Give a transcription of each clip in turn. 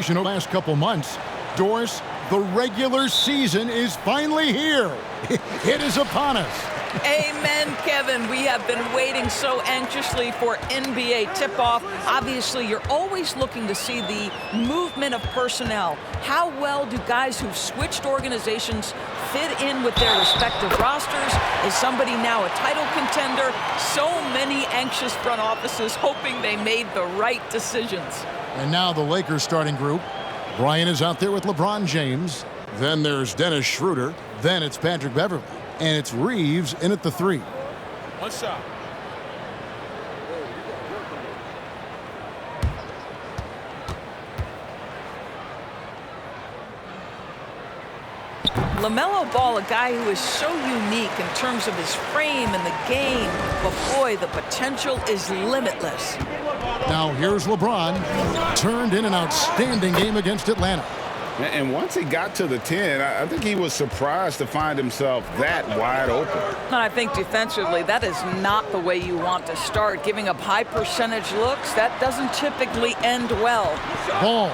anticipation the last couple months. Doris, the regular season is finally here. It is upon us. Amen, Kevin. We have been waiting so anxiously for NBA tip-off. Obviously, you're always looking to see the movement of personnel. How well do guys who've switched organizations fit in with their respective rosters? Is somebody now a title contender? So many anxious front offices hoping they made the right decisions. And now the Lakers starting group. Bryant is out there with LeBron James. Then there's Dennis Schroeder. Then it's Patrick Beverley. And it's Reeves in at the 3. One shot. LaMelo Ball, a guy who is so unique in terms of his frame and the game, but boy, the potential is limitless. Now here's LeBron. Turned in an outstanding game against Atlanta. And once he got to the 10, I think he was surprised to find himself that wide open. And I think defensively, that is not the way you want to start. Giving up high percentage looks, that doesn't typically end well. Ball.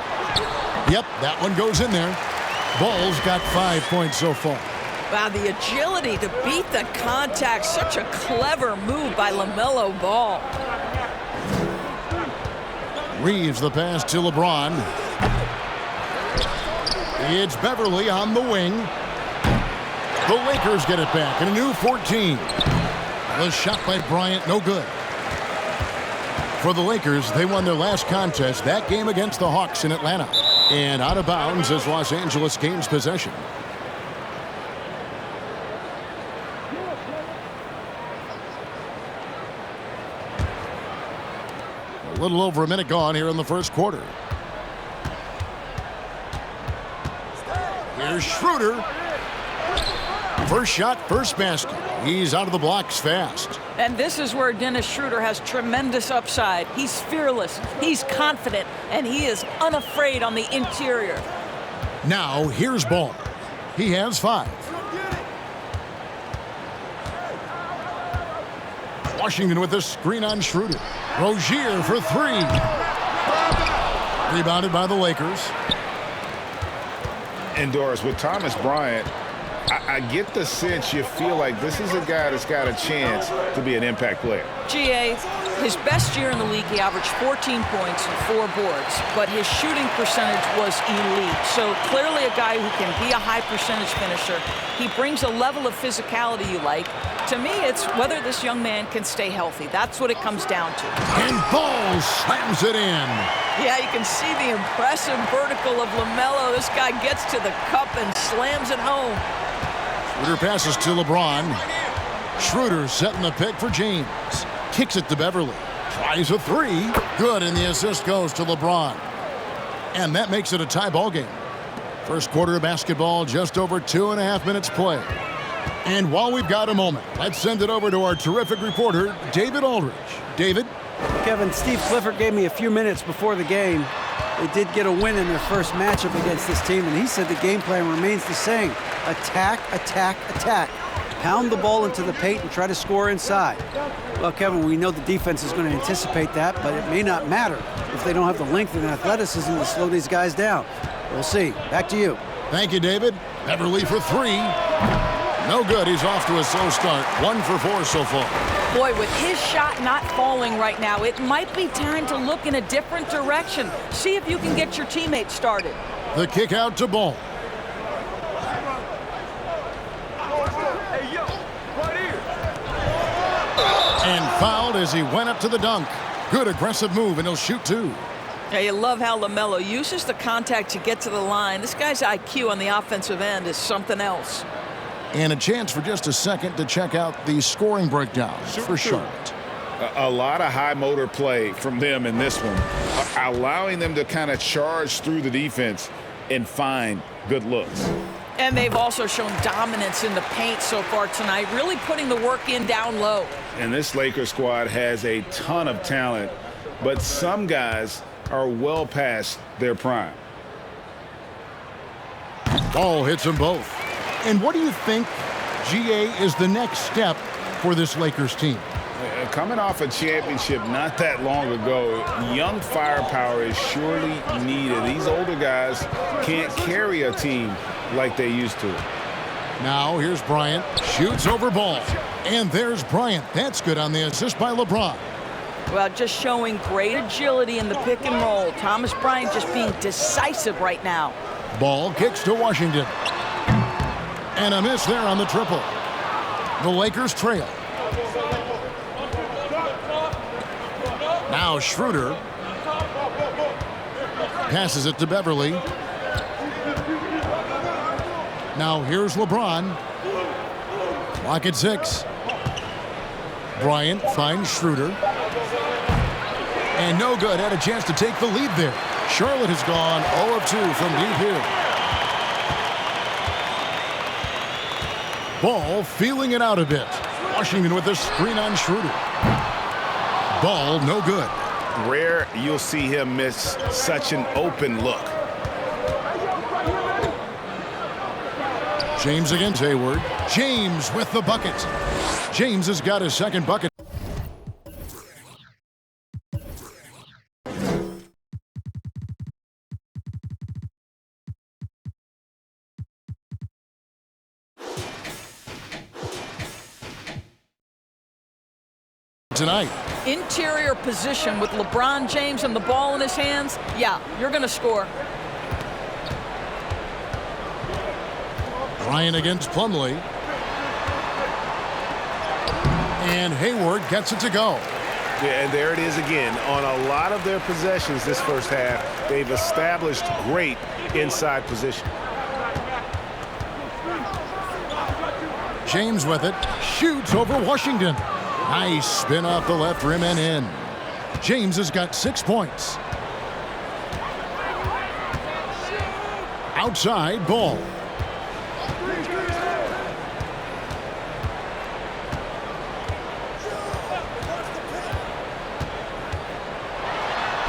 Yep, that one goes in there. Ball's got 5 points so far. Wow, the agility to beat the contact. Such a clever move by LaMelo Ball. Reeves the pass to LeBron. It's Beverley on the wing. The Lakers get it back in a new 14. The shot by Bryant, no good. For the Lakers, they won their last contest, that game against the Hawks in Atlanta. And out of bounds as Los Angeles gains possession. A little over a minute gone here in the first quarter. Here's Schroeder. First shot, first basket. He's out of the blocks fast. And this is where Dennis Schroeder has tremendous upside. He's fearless, he's confident, and he is unafraid on the interior. Now, here's Ball. He has 5. Washington with a screen on Schroeder. Rozier for 3. Rebounded by the Lakers. And Doris, with Thomas Bryant, I get the sense you feel like this is a guy that's got a chance to be an impact player. GA, his best year in the league, he averaged 14 points and 4 boards, but his shooting percentage was elite. So clearly a guy who can be a high percentage finisher. He brings a level of physicality you like. To me, it's whether this young man can stay healthy. That's what it comes down to. And Ball slams it in. Yeah, you can see the impressive vertical of LaMelo. This guy gets to the cup and slams it home. Schroeder passes to LeBron. Schroeder setting the pick for James. Kicks it to Beverley. Tries a 3. Good, and the assist goes to LeBron. And that makes it a tie ball game. First quarter of basketball, just over 2.5 minutes play. And while we've got a moment, let's send it over to our terrific reporter, David Aldridge. David? Kevin, Steve Clifford gave me a few minutes before the game. They did get a win in their first matchup against this team, and he said the game plan remains the same. Attack, attack, attack. Pound the ball into the paint and try to score inside. Well, Kevin, we know the defense is going to anticipate that, but it may not matter if they don't have the length and athleticism to slow these guys down. We'll see. Back to you. Thank you, David. Beverley for 3. No good. He's off to a slow start. 1 for 4 so far. Boy, with his shot not falling right now, it might be time to look in a different direction. See if you can get your teammates started. The kick out to Ball. And fouled as he went up to the dunk. Good aggressive move, and he'll shoot 2. Yeah, you love how LaMelo uses the contact to get to the line. This guy's IQ on the offensive end is something else. And a chance for just a second to check out the scoring breakdown for Charlotte. A lot of high motor play from them in this one, allowing them to kind of charge through the defense and find good looks. And they've also shown dominance in the paint so far tonight, really putting the work in down low. And this Lakers squad has a ton of talent, but some guys are well past their prime. Ball hits them both. And what do you think, GA, is the next step for this Lakers team? coming off a championship not that long ago, young firepower is surely needed. These older guys can't carry a team like they used to. Now here's Bryant. Shoots over Ball. And there's Bryant. That's good on the assist by LeBron. Well, just showing great agility in the pick and roll. Thomas Bryant just being decisive right now. Ball kicks to Washington. And a miss there on the triple. The Lakers trail. Now Schroeder passes it to Beverly. Now here's LeBron. Clock at 6. Bryant finds Schroeder. And no good. Had a chance to take the lead there. Charlotte has gone 0 of 2 from deep here. Ball feeling it out a bit. Washington with a screen on Schroeder. Ball no good. Rare you'll see him miss such an open look. James against Hayward. James with the bucket. James has got his second bucket. Tonight. Interior position with LeBron James and the ball in his hands. Yeah, you're going to score. Bryant against Plumlee. And Hayward gets it to go. Yeah, and there it is again. On a lot of their possessions this first half, they've established great inside position. James with it. Shoots over Washington. Nice spin off the left rim and in. James has got 6 points. Outside Ball.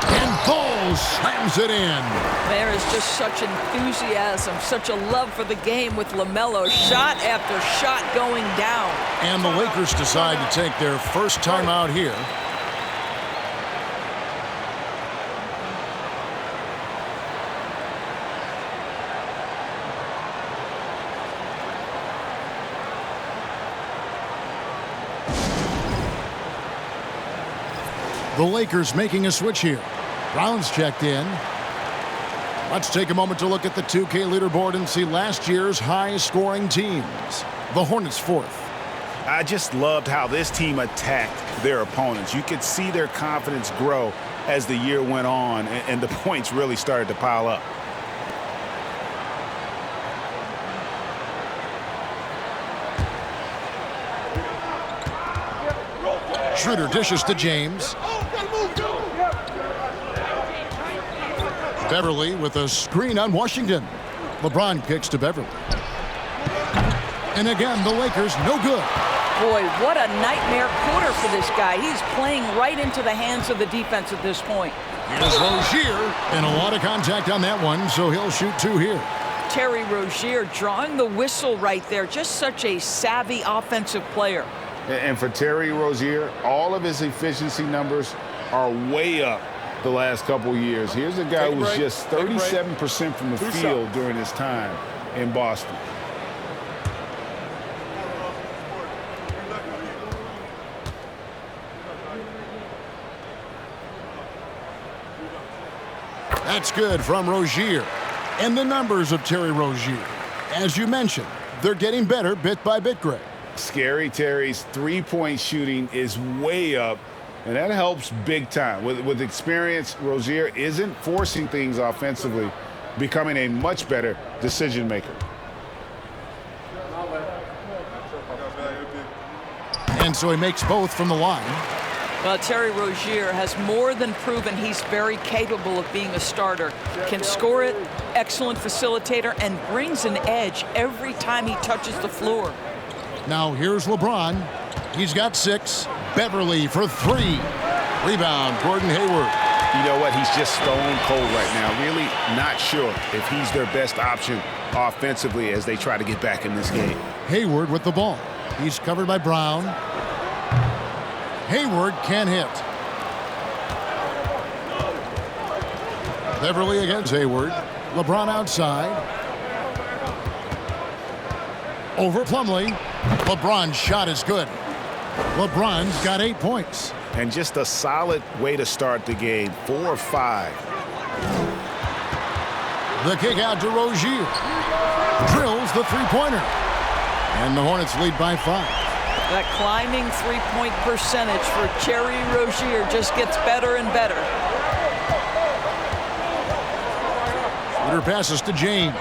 And Ball slams it in. There is just such enthusiasm, such a love for the game with LaMelo. Shot after shot going down. And the Lakers decide to take their first time out here. The Lakers making a switch here. Brown's checked in. Let's take a moment to look at the 2K leaderboard and see last year's high-scoring teams. The Hornets 4th. I just loved how this team attacked their opponents. You could see their confidence grow as the year went on, and the points really started to pile up. Schroeder dishes to James. Beverly with a screen on Washington. LeBron kicks to Beverly. And again, the Lakers no good. Boy, what a nightmare quarter for this guy. He's playing right into the hands of the defense at this point. Here's Rozier, and a lot of contact on that one, so he'll shoot 2 here. Terry Rozier drawing the whistle right there. Just such a savvy offensive player. And for Terry Rozier, all of his efficiency numbers are way up the last couple years. Here's a guy who's just 37% from the field during his time in Boston. That's good from Rozier. And the numbers of Terry Rozier. As you mentioned, they're getting better bit by bit, Greg. Scary Terry's three-point shooting is way up, and that helps big time. With experience, Rozier isn't forcing things offensively, becoming a much better decision maker. And so he makes both from the line. Well, Terry Rozier has more than proven he's very capable of being a starter. Can score it, excellent facilitator, and brings an edge every time he touches the floor. Now here's LeBron. He's got 6. Beverly for 3. Rebound, Gordon Hayward. You know what? He's just stone cold right now. Really not sure if he's their best option offensively as they try to get back in this game. Hayward with the ball. He's covered by Brown. Hayward can't hit. Beverly against Hayward. LeBron outside. Over Plumlee. LeBron's shot is good. LeBron's got 8 points. And just a solid way to start the game. 4 of 5. The kick out to Rozier. Drills the three-pointer. And the Hornets lead by 5. That climbing three-point percentage for Terry Rozier just gets better and better. Shooter passes to James.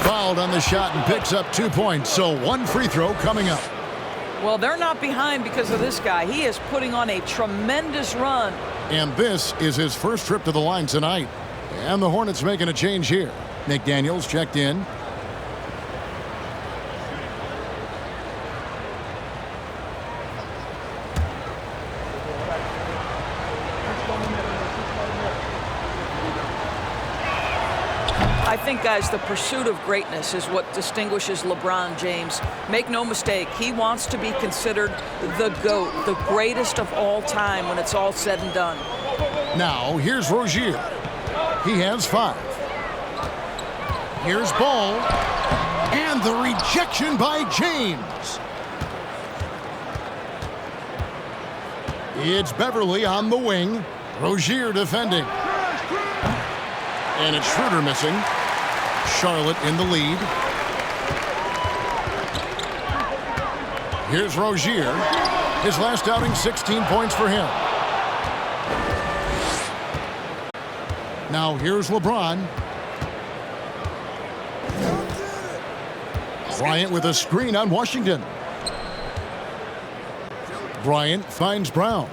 Fouled on the shot and picks up 2 points. So 1 free throw coming up. Well, they're not behind because of this guy. He is putting on a tremendous run. And this is his first trip to the line tonight. And the Hornets making a change here. McDaniels checked in. I think, guys, the pursuit of greatness is what distinguishes LeBron James. Make no mistake, he wants to be considered the GOAT, the greatest of all time when it's all said and done. Now, here's Rozier. He has 5. Here's Ball. And the rejection by James. It's Beverly on the wing. Rozier defending. And it's Schroeder missing. Charlotte in the lead. Here's Rozier. His last outing, 16 points for him. Now here's LeBron. Bryant with a screen on Washington. Bryant finds Brown.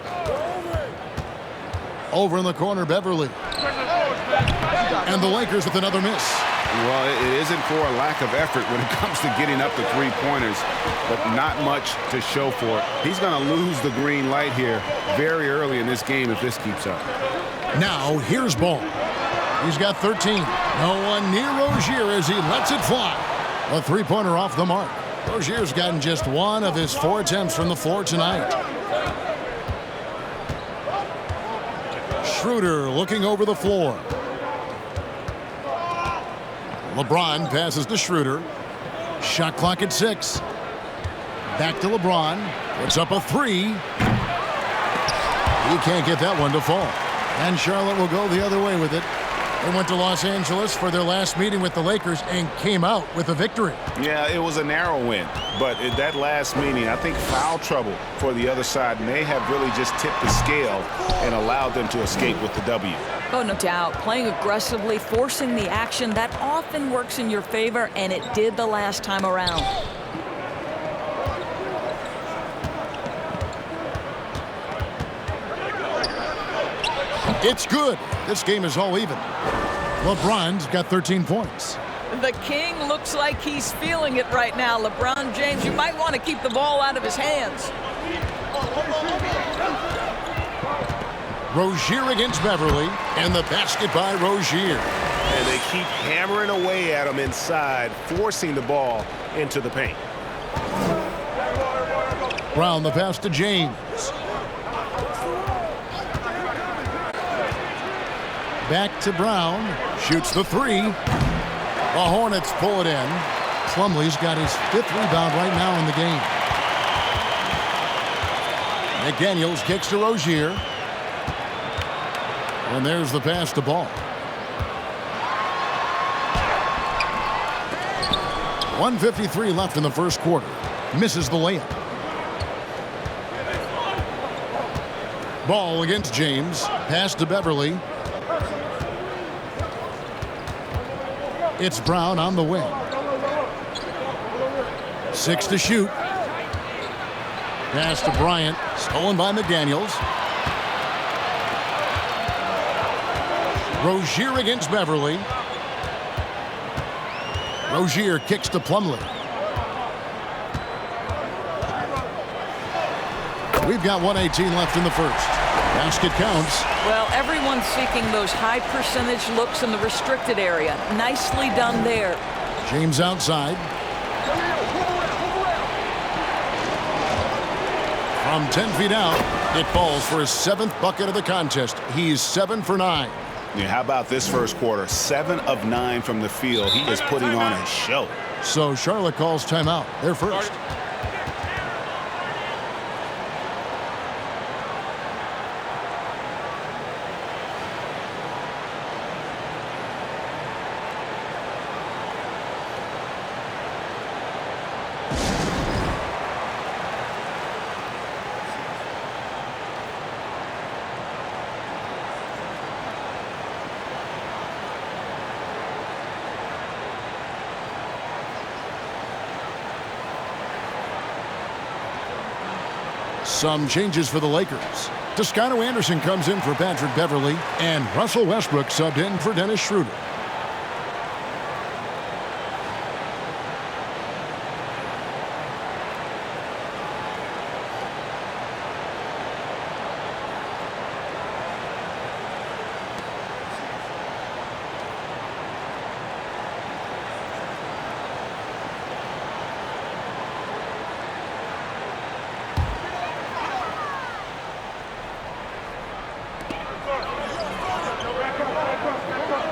Over in the corner, Beverly. And the Lakers with another miss. Well, it isn't for a lack of effort when it comes to getting up the three-pointers, but not much to show for it. He's going to lose the green light here very early in this game if this keeps up. Now here's Ball. He's got 13. No one near Rozier as he lets it fly. A three-pointer off the mark. Rozier's gotten just 1 of his 4 attempts from the floor tonight. Schroeder looking over the floor. LeBron passes to Schroeder. Shot clock at 6. Back to LeBron. Puts up a 3. He can't get that one to fall. And Charlotte will go the other way with it. They went to Los Angeles for their last meeting with the Lakers and came out with a victory. Yeah, it was a narrow win. But in that last meeting, I think foul trouble for the other side may have really just tipped the scale and allowed them to escape with the W. Oh, no doubt. Playing aggressively, forcing the action, that often works in your favor, and it did the last time around. It's good. This game is all even. LeBron's got 13 points. The King looks like he's feeling it right now. LeBron James, you might want to keep the ball out of his hands. Rozier against Beverly, and the basket by Rozier. And they keep hammering away at him inside, forcing the ball into the paint. Brown the pass to James. Back to Brown. Shoots the 3. The Hornets pull it in. Plumlee's got his 5th rebound right now in the game. McDaniels kicks to Rozier. And there's the pass to Ball. 1:53 left in the first quarter. Misses the layup. Ball against James. Pass to Beverly. It's Brown on the wing. 6 to shoot. Pass to Bryant. Stolen by McDaniels. Rozier against Beverly. Rozier kicks to Plumlee. We've got 1:18 left in the first. Basket counts. Well, everyone's seeking those high percentage looks in the restricted area. Nicely done there. James outside. From 10 feet out, it falls for his 7th bucket of the contest. He's 7 for 9. Yeah, how about this first quarter? 7 of 9 from the field. He is putting on a show. So Charlotte calls timeout. They're first. Some changes for the Lakers. Toscano Anderson comes in for Patrick Beverley, and Russell Westbrook subbed in for Dennis Schroeder.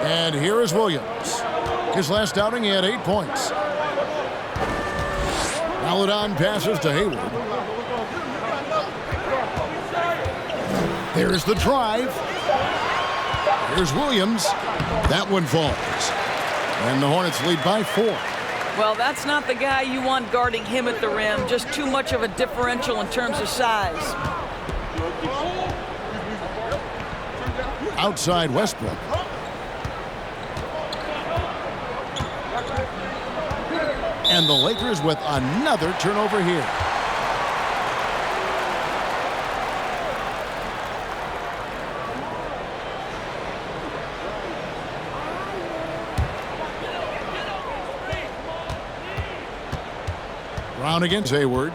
And here is Williams. His last outing, he had 8 points. Maladon passes to Hayward. There's the drive. Here's Williams. That one falls. And the Hornets lead by 4. Well, that's not the guy you want guarding him at the rim. Just too much of a differential in terms of size. Outside Westbrook. And the Lakers with another turnover here. Brown against Hayward.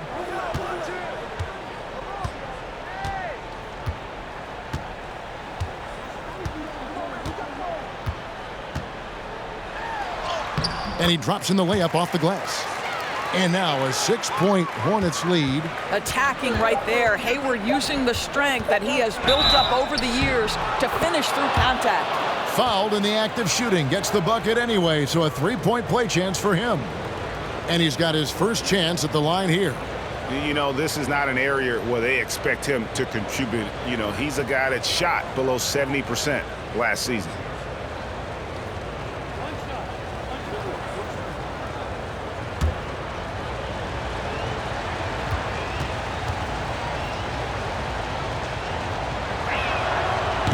And he drops in the layup off the glass. And now a 6-point Hornets lead. Attacking right there. Hayward using the strength that he has built up over the years to finish through contact. Fouled in the act of shooting. Gets the bucket anyway, so a 3-point play chance for him. And he's got his first chance at the line here. You know, this is not an area where they expect him to contribute. You know, he's a guy that shot below 70% last season.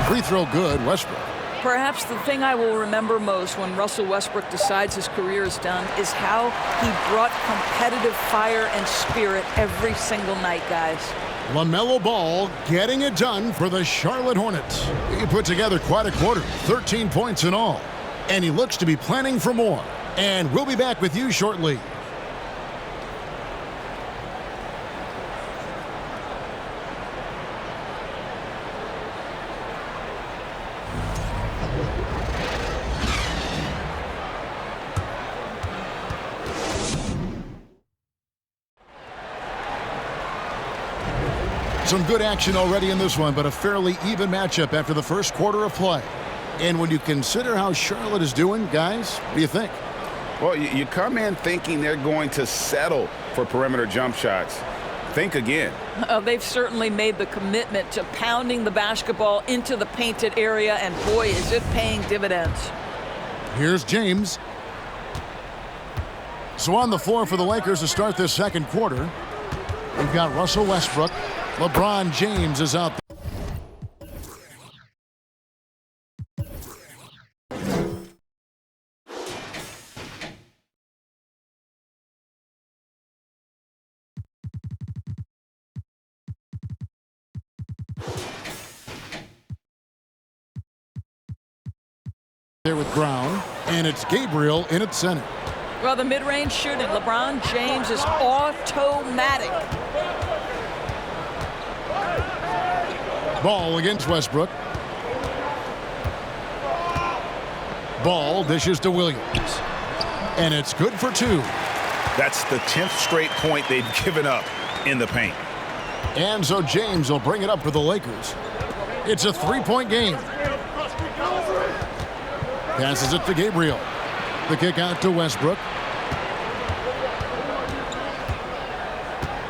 Free throw good, Westbrook. Perhaps the thing I will remember most when Russell Westbrook decides his career is done is how he brought competitive fire and spirit every single night, guys. LaMelo Ball getting it done for the Charlotte Hornets. He put together quite a quarter, 13 points in all. And he looks to be planning for more. And we'll be back with you shortly. Some good action already in this one, but a fairly even matchup after the first quarter of play. And when you consider how Charlotte is doing, guys, what do you think? Well, you come in thinking they're going to settle for perimeter jump shots. Think again. They've certainly made the commitment to pounding the basketball into the painted area, and boy, is it paying dividends. Here's James. So on the floor for the Lakers to start this second quarter, we've got Russell Westbrook. LeBron James is out there with Brown, and it's Gabriel in at center. Well, the mid-range shooting, LeBron James is automatic. Ball against Westbrook. Ball dishes to Williams. And it's good for 2. That's the 10th straight point they've given up in the paint. And so James will bring it up for the Lakers. It's a three-point game. Passes it to Gabriel. The kick out to Westbrook.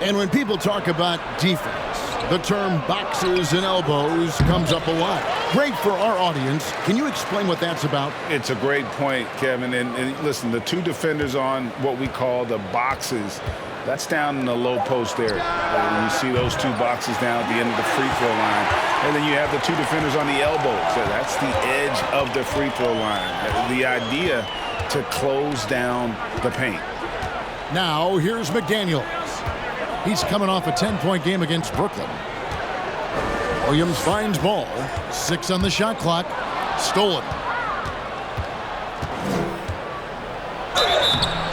And when people talk about defense, the term boxes and elbows comes up a lot. Great for our audience. Can you explain what that's about? It's a great point, Kevin. And listen, the two defenders on what we call the boxes, that's down in the low post area. And you see those two boxes down at the end of the free throw line. And then you have the two defenders on the elbows. So that's the edge of the free throw line. The idea to close down the paint. Now, here's McDaniels. He's coming off a 10-point game against Brooklyn. Williams finds ball. 6 on the shot clock. Stolen.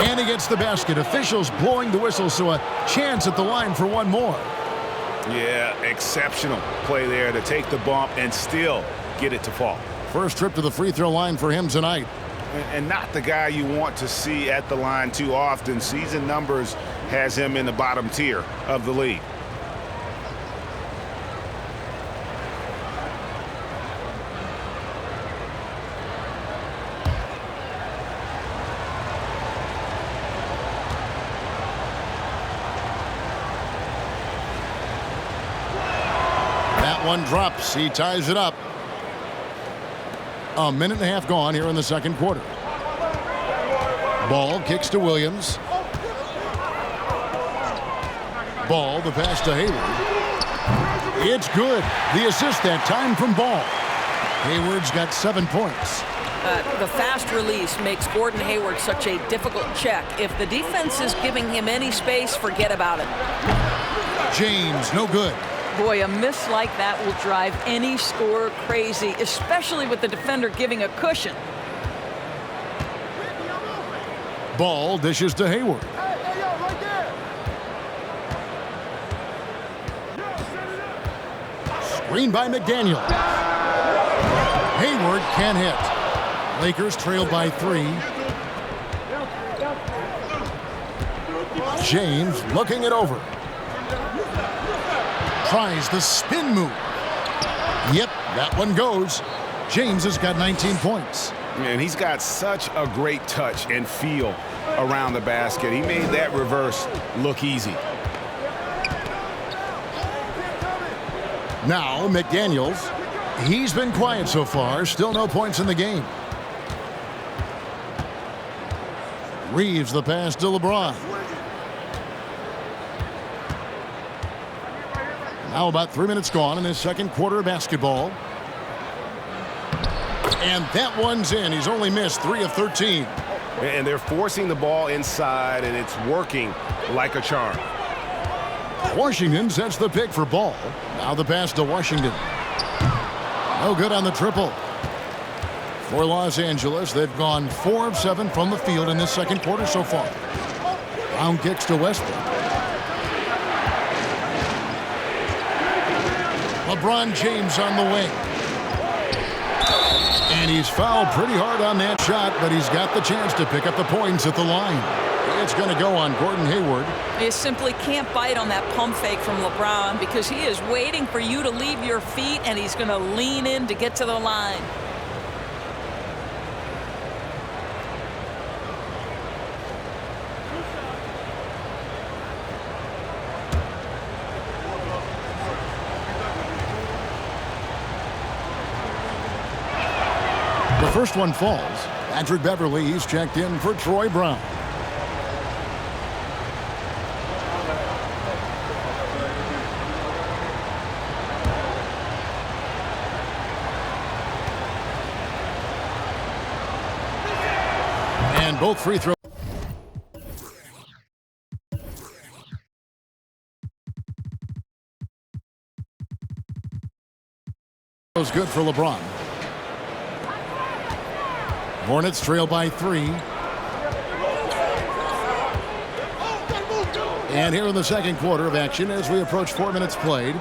And he gets the basket. Officials blowing the whistle, so a chance at the line for one more. Yeah, exceptional play there to take the bump and still get it to fall. First trip to the free throw line for him tonight. And not the guy you want to see at the line too often. Season numbers has him in the bottom tier of the league. That one drops. He ties it up. A minute and a half gone here in the second quarter. Ball kicks to Williams. Ball, the pass to Hayward. It's good. The assist that time from Ball. Hayward's got 7 points. The fast release makes Gordon Hayward such a difficult check. If the defense is giving him any space, forget about it. James, no good. Boy, a miss like that will drive any scorer crazy, especially with the defender giving a cushion. Ball dishes to Hayward. Screen by McDaniel. Hayward can't hit. Lakers trail by 3. James looking it over. Tries the spin move. Yep, that one goes. James has got 19 points. And he's got such a great touch and feel around the basket. He made that reverse look easy. Now McDaniels. He's been quiet so far. Still no points in the game. Reeves the pass to LeBron. Now about 3 minutes gone in this second quarter of basketball. And that one's in. He's only missed 3 of 13. And they're forcing the ball inside, and it's working like a charm. Washington sets the pick for Ball. Now the pass to Washington. No good on the triple. For Los Angeles, they've gone 4 of 7 from the field in this second quarter so far. Brown kicks to Westbrook. LeBron James on the wing. And he's fouled pretty hard on that shot, but he's got the chance to pick up the points at the line. It's going to go on Gordon Hayward. You simply can't bite on that pump fake from LeBron because he is waiting for you to leave your feet, and he's going to lean in to get to the line. The first one falls. Patrick Beverly, he's checked in for Troy Brown. And both free throws. Good for LeBron. Hornets trail by 3. And here in the second quarter of action as we approach 4 minutes played.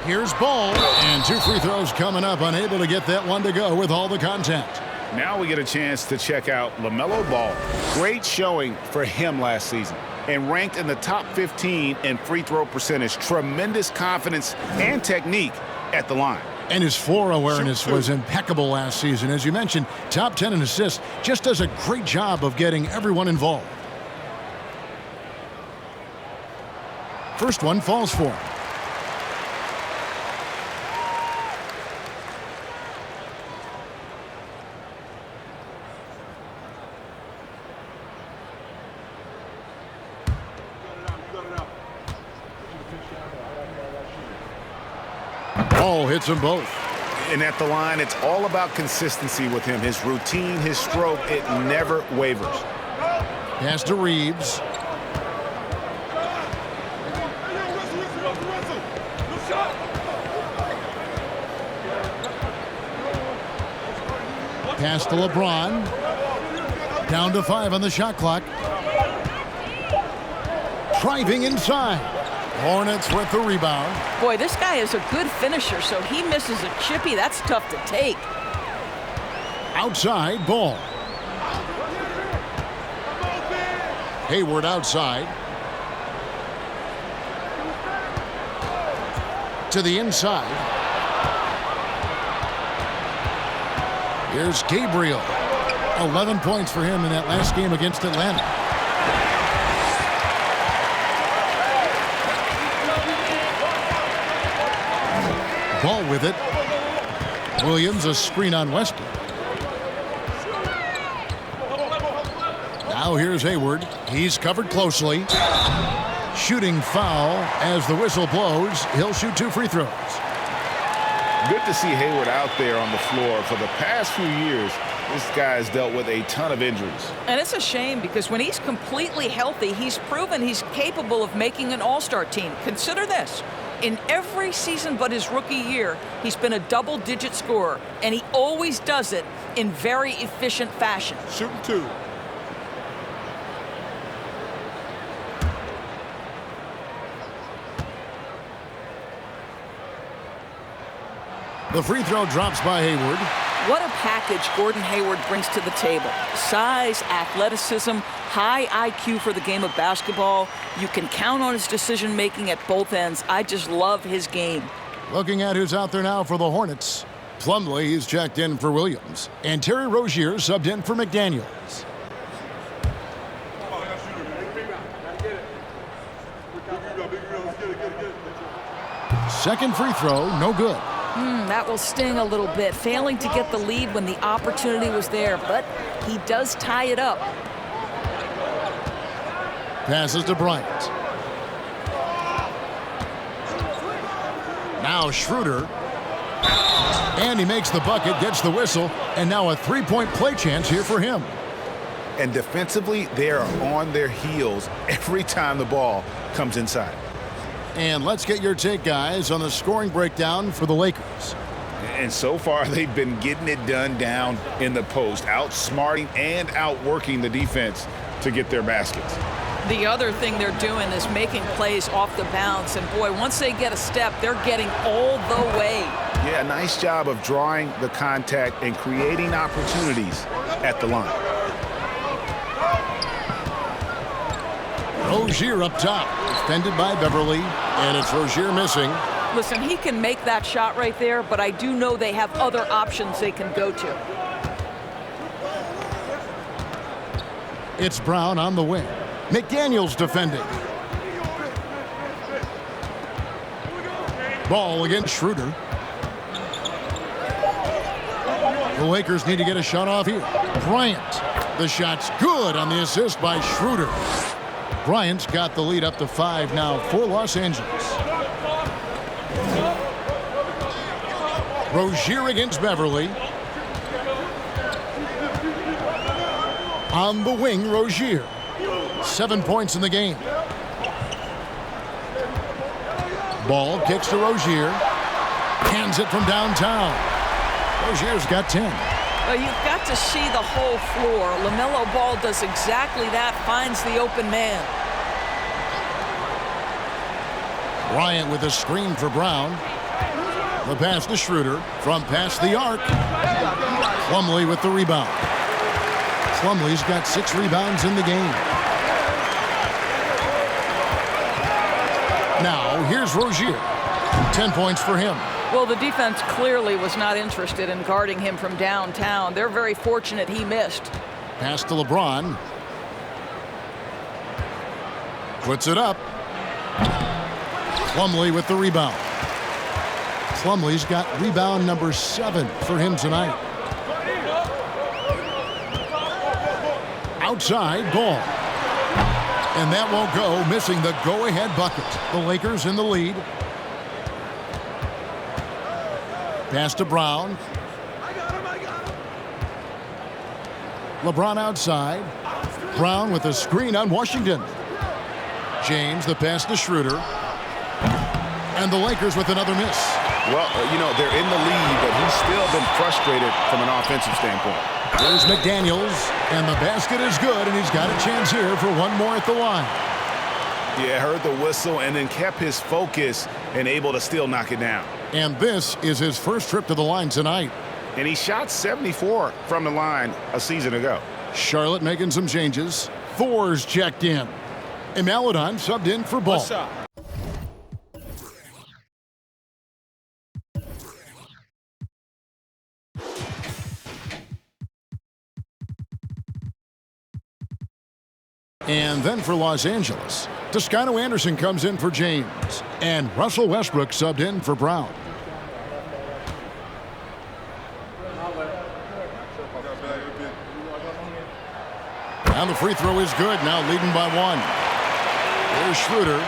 Here's Ball, and 2 free throws coming up, unable to get that one to go with all the contact. Now we get a chance to check out LaMelo Ball. Great showing for him last season and ranked in the top 15 in free throw percentage. Tremendous confidence and technique at the line. And his floor awareness was impeccable last season. As you mentioned, top 10 in assists. Just does a great job of getting everyone involved. First one falls for him. Ball hits them both. And at the line, it's all about consistency with him. His routine, his stroke, it never wavers. Pass to Reeves. Pass to LeBron. Down to 5 on the shot clock. Driving inside. Hornets with the rebound. Boy, this guy is a good finisher, so he misses a chippy. That's tough to take. Outside, Ball. Hayward outside. To the inside. Here's Gabriel. 11 points for him in that last game against Atlanta. Ball with it. Williams, a screen on Westbrook. Now here's Hayward. He's covered closely. Shooting foul as the whistle blows. He'll shoot 2 free throws. Good to see Hayward out there on the floor. For the past few years, this guy has dealt with a ton of injuries. And it's a shame because when he's completely healthy, he's proven he's capable of making an all-star team. Consider this. In every season but his rookie year, he's been a double-digit scorer, and he always does it in very efficient fashion. Shooting 2. The free throw drops by Hayward. What a package Gordon Hayward brings to the table. Size, athleticism, high IQ for the game of basketball. You can count on his decision-making at both ends. I just love his game. Looking at who's out there now for the Hornets. Plumlee, he's checked in for Williams. And Terry Rozier subbed in for McDaniels. Second free throw, no good. That will sting a little bit, failing to get the lead when the opportunity was there, but he does tie it up. Passes to Bryant. Now Schroeder. And he makes the bucket, gets the whistle, and now a three-point play chance here for him. And defensively, they are on their heels every time the ball comes inside. And let's get your take, guys, on the scoring breakdown for the Lakers. And so far, they've been getting it done down in the post, outsmarting and outworking the defense to get their baskets. The other thing they're doing is making plays off the bounce. And, boy, once they get a step, they're getting all the way. Yeah, nice job of drawing the contact and creating opportunities at the line. Rozier up top, defended by Beverly, and it's Rozier missing. Listen, he can make that shot right there, but I do know they have other options they can go to. It's Brown on the wing. McDaniels defending. Ball against Schroeder. The Lakers need to get a shot off here. Bryant. The shot's good on the assist by Schroeder. Bryant's got the lead up to 5 now for Los Angeles. Rozier against Beverly. On the wing, Rozier. 7 points in the game. Ball kicks to Rozier. Hands it from downtown. Rozier's got 10. Well, you've got to see the whole floor. LaMelo Ball does exactly that, finds the open man. Bryant with a screen for Brown. The pass to Schroeder from past the arc. Plumlee with the rebound. Plumlee's got 6 rebounds in the game. Now, here's Rozier. 10 points for him. Well, the defense clearly was not interested in guarding him from downtown. They're very fortunate he missed. Pass to LeBron. Puts it up. Plumlee with the rebound. Plumlee's got rebound number 7 for him tonight. Outside, Ball. And that won't go, missing the go-ahead bucket. The Lakers in the lead. Pass to Brown. LeBron outside. Brown with a screen on Washington. James, the pass to Schroeder. And the Lakers with another miss. Well, you know, they're in the lead, but he's still been frustrated from an offensive standpoint. There's McDaniels, and the basket is good, and he's got a chance here for one more at the line. Yeah, heard the whistle and then kept his focus and able to still knock it down. And this is his first trip to the line tonight. And he shot 74 from the line a season ago. Charlotte making some changes. Thor's checked in. And Maladon subbed in for Ball. And then for Los Angeles, Toscano Anderson comes in for James. And Russell Westbrook subbed in for Brown. And the free throw is good, now leading by 1. There's Schroeder.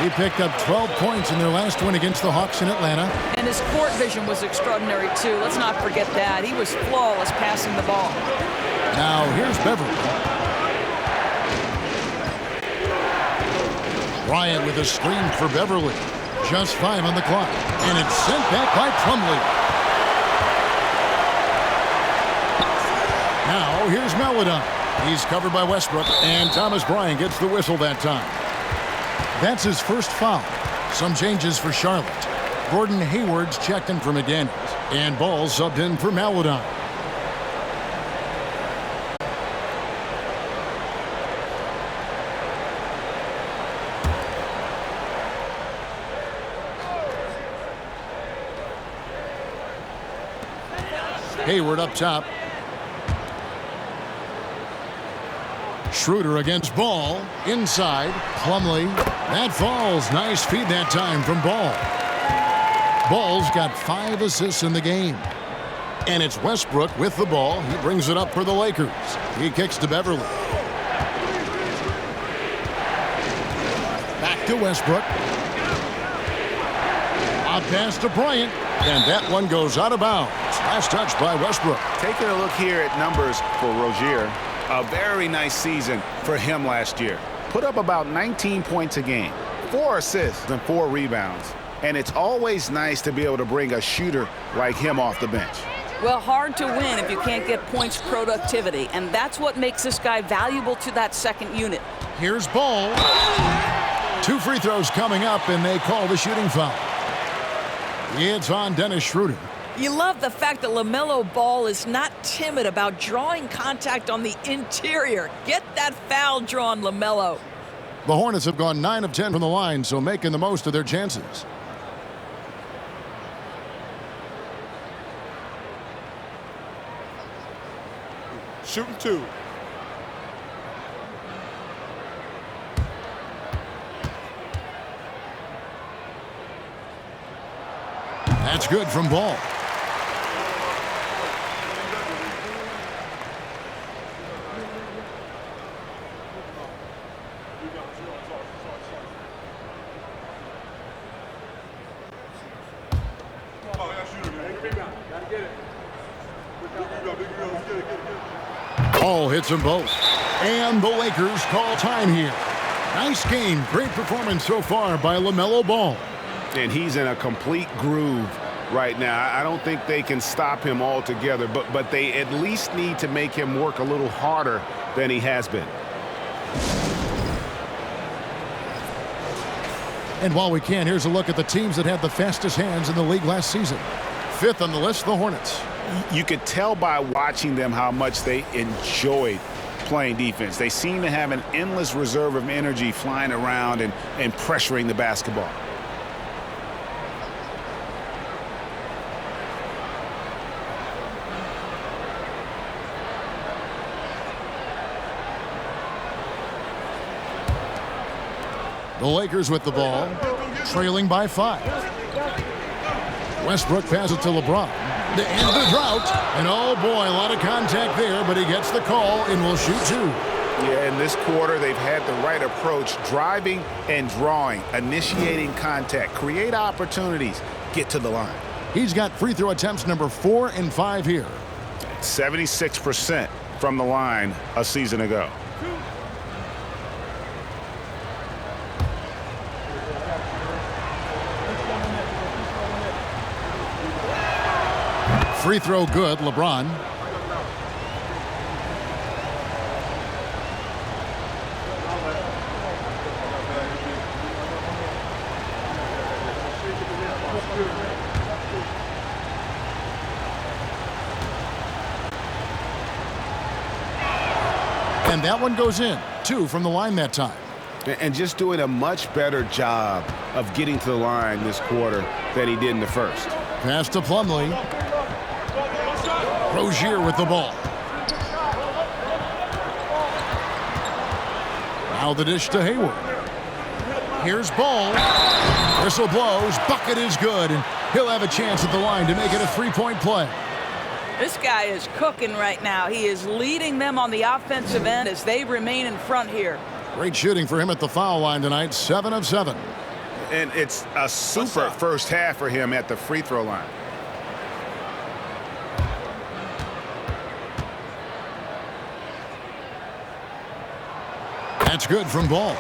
He picked up 12 points in their last win against the Hawks in Atlanta. And his court vision was extraordinary, too. Let's not forget that. He was flawless passing the ball. Now here's Beverly. Bryant with a screen for Beverly. Just 5 on the clock. And it's sent back by Plumlee. Now here's Maladon. He's covered by Westbrook. And Thomas Bryant gets the whistle that time. That's his first foul. Some changes for Charlotte. Gordon Hayward's checked in for McDaniels. And Ball subbed in for Maladon. Hayward up top. Schroeder against Ball. Inside. Plumlee. That falls. Nice feed that time from Ball. Ball's got 5 assists in the game. And it's Westbrook with the ball. He brings it up for the Lakers. He kicks to Beverly. Back to Westbrook. A pass to Bryant. And that one goes out of bounds. Last touch by Westbrook. Taking a look here at numbers for Rozier. A very nice season for him last year. Put up about 19 points a game, 4 assists and 4 rebounds. And it's always nice to be able to bring a shooter like him off the bench. Well, hard to win if you can't get points productivity, and that's what makes this guy valuable to that second unit. Here's Ball. 2 free throws coming up, and they call the shooting foul. It's on Dennis Schroeder. You love the fact that LaMelo Ball is not timid about drawing contact on the interior. Get that foul drawn, LaMelo. The Hornets have gone 9 of 10 from the line, so making the most of their chances. Shooting 2. That's good from Ball. Ball hits them both. And the Lakers call time here. Nice game. Great performance so far by LaMelo Ball. And he's in a complete groove right now. I don't think they can stop him altogether, but they at least need to make him work a little harder than he has been. And while we can, here's a look at the teams that had the fastest hands in the league last season. Fifth on the list, the Hornets. You could tell by watching them how much they enjoyed playing defense. They seem to have an endless reserve of energy flying around and pressuring the basketball. The Lakers with the ball, trailing by 5. Westbrook passes to LeBron to end the drought. And oh boy, a lot of contact there, but he gets the call and will shoot 2. Yeah, in this quarter, they've had the right approach, driving and drawing, initiating contact, create opportunities, get to the line. He's got free throw attempts number 4 and 5 here. 76% from the line a season ago. Free throw good, LeBron. And that one goes in. 2 from the line that time. And just doing a much better job of getting to the line this quarter than he did in the first. Pass to Plumlee. Rozier with the ball. Now the dish to Hayward. Here's Ball. Whistle blows. Bucket is good. And he'll have a chance at the line to make it a 3-point play. This guy is cooking right now. He is leading them on the offensive end as they remain in front here. Great shooting for him at the foul line tonight. 7 of 7. And it's a super first half for him at the free throw line. That's good from Ball.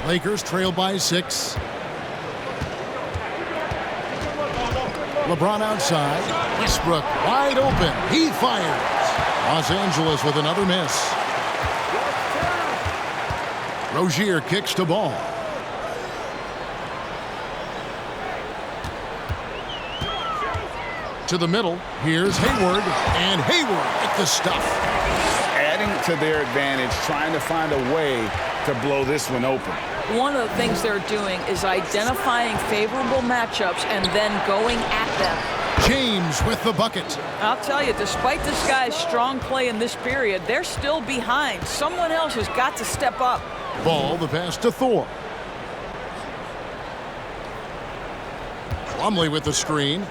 Lakers trail by 6. LeBron outside. Westbrook wide open. He fires. Los Angeles with another miss. Rozier kicks to Ball. To the middle. Here's Hayward. And Hayward at the stuff. Adding to their advantage, trying to find a way to blow this one open. One of the things they're doing is identifying favorable matchups and then going at them. James with the bucket. I'll tell you, despite this guy's strong play in this period, they're still behind. Someone else has got to step up. Ball, the pass to Thor. Plumlee with the screen.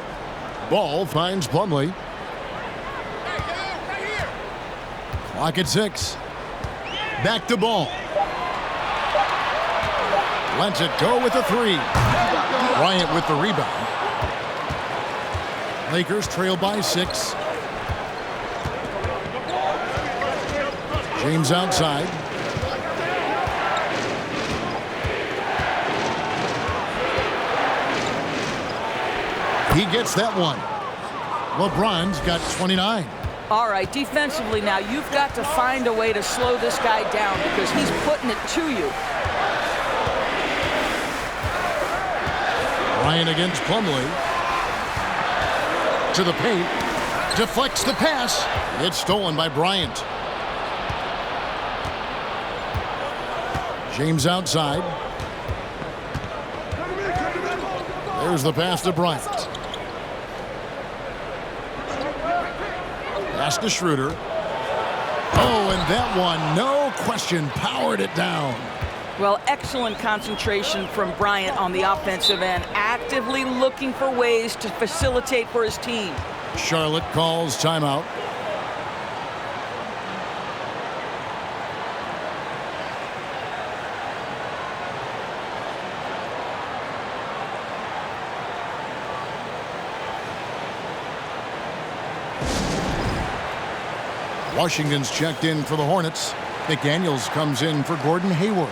Ball finds Plumlee. Clock at 6. Back to Ball. Lets it go with a 3. Bryant with the rebound. Lakers trail by 6. James outside. He gets that one. LeBron's got 29. All right, defensively now, you've got to find a way to slow this guy down because he's putting it to you. Bryant against Plumlee. To the paint. Deflects the pass. It's stolen by Bryant. James outside. There's the pass to Bryant. Pass to Schroeder. Oh, and that one, no question, powered it down. Well, excellent concentration from Bryant on the offensive end, actively looking for ways to facilitate for his team. Charlotte calls timeout. Washington's checked in for the Hornets. McDaniels comes in for Gordon Hayward.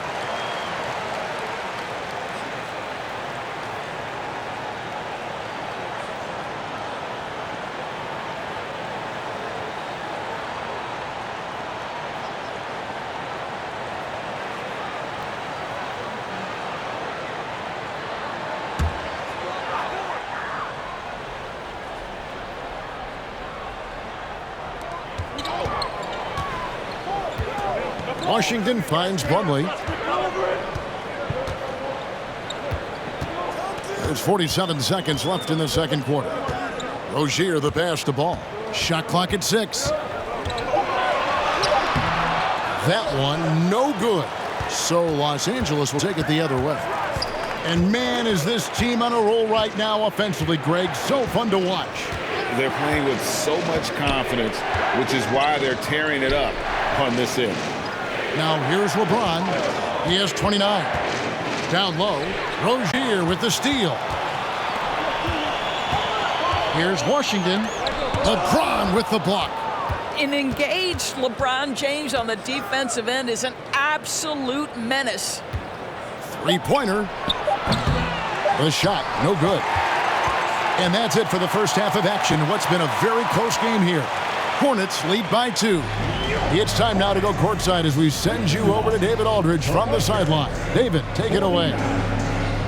Washington finds Plumlee. There's 47 seconds left in the second quarter. Rozier the pass to Ball. Shot clock at 6. That one no good. So Los Angeles will take it the other way. And man, is this team on a roll right now offensively, Greg. So fun to watch. They're playing with so much confidence, which is why they're tearing it up on this end. Now here's LeBron. He has 29. Down low, Rozier with the steal. Here's Washington. LeBron with the block. An engaged LeBron James on the defensive end is an absolute menace. Three-pointer. The shot, no good. And that's it for the first half of action. What's been a very close game here. Hornets lead by 2. It's time now to go courtside as we send you over to David Aldridge from the sideline. David, take it away.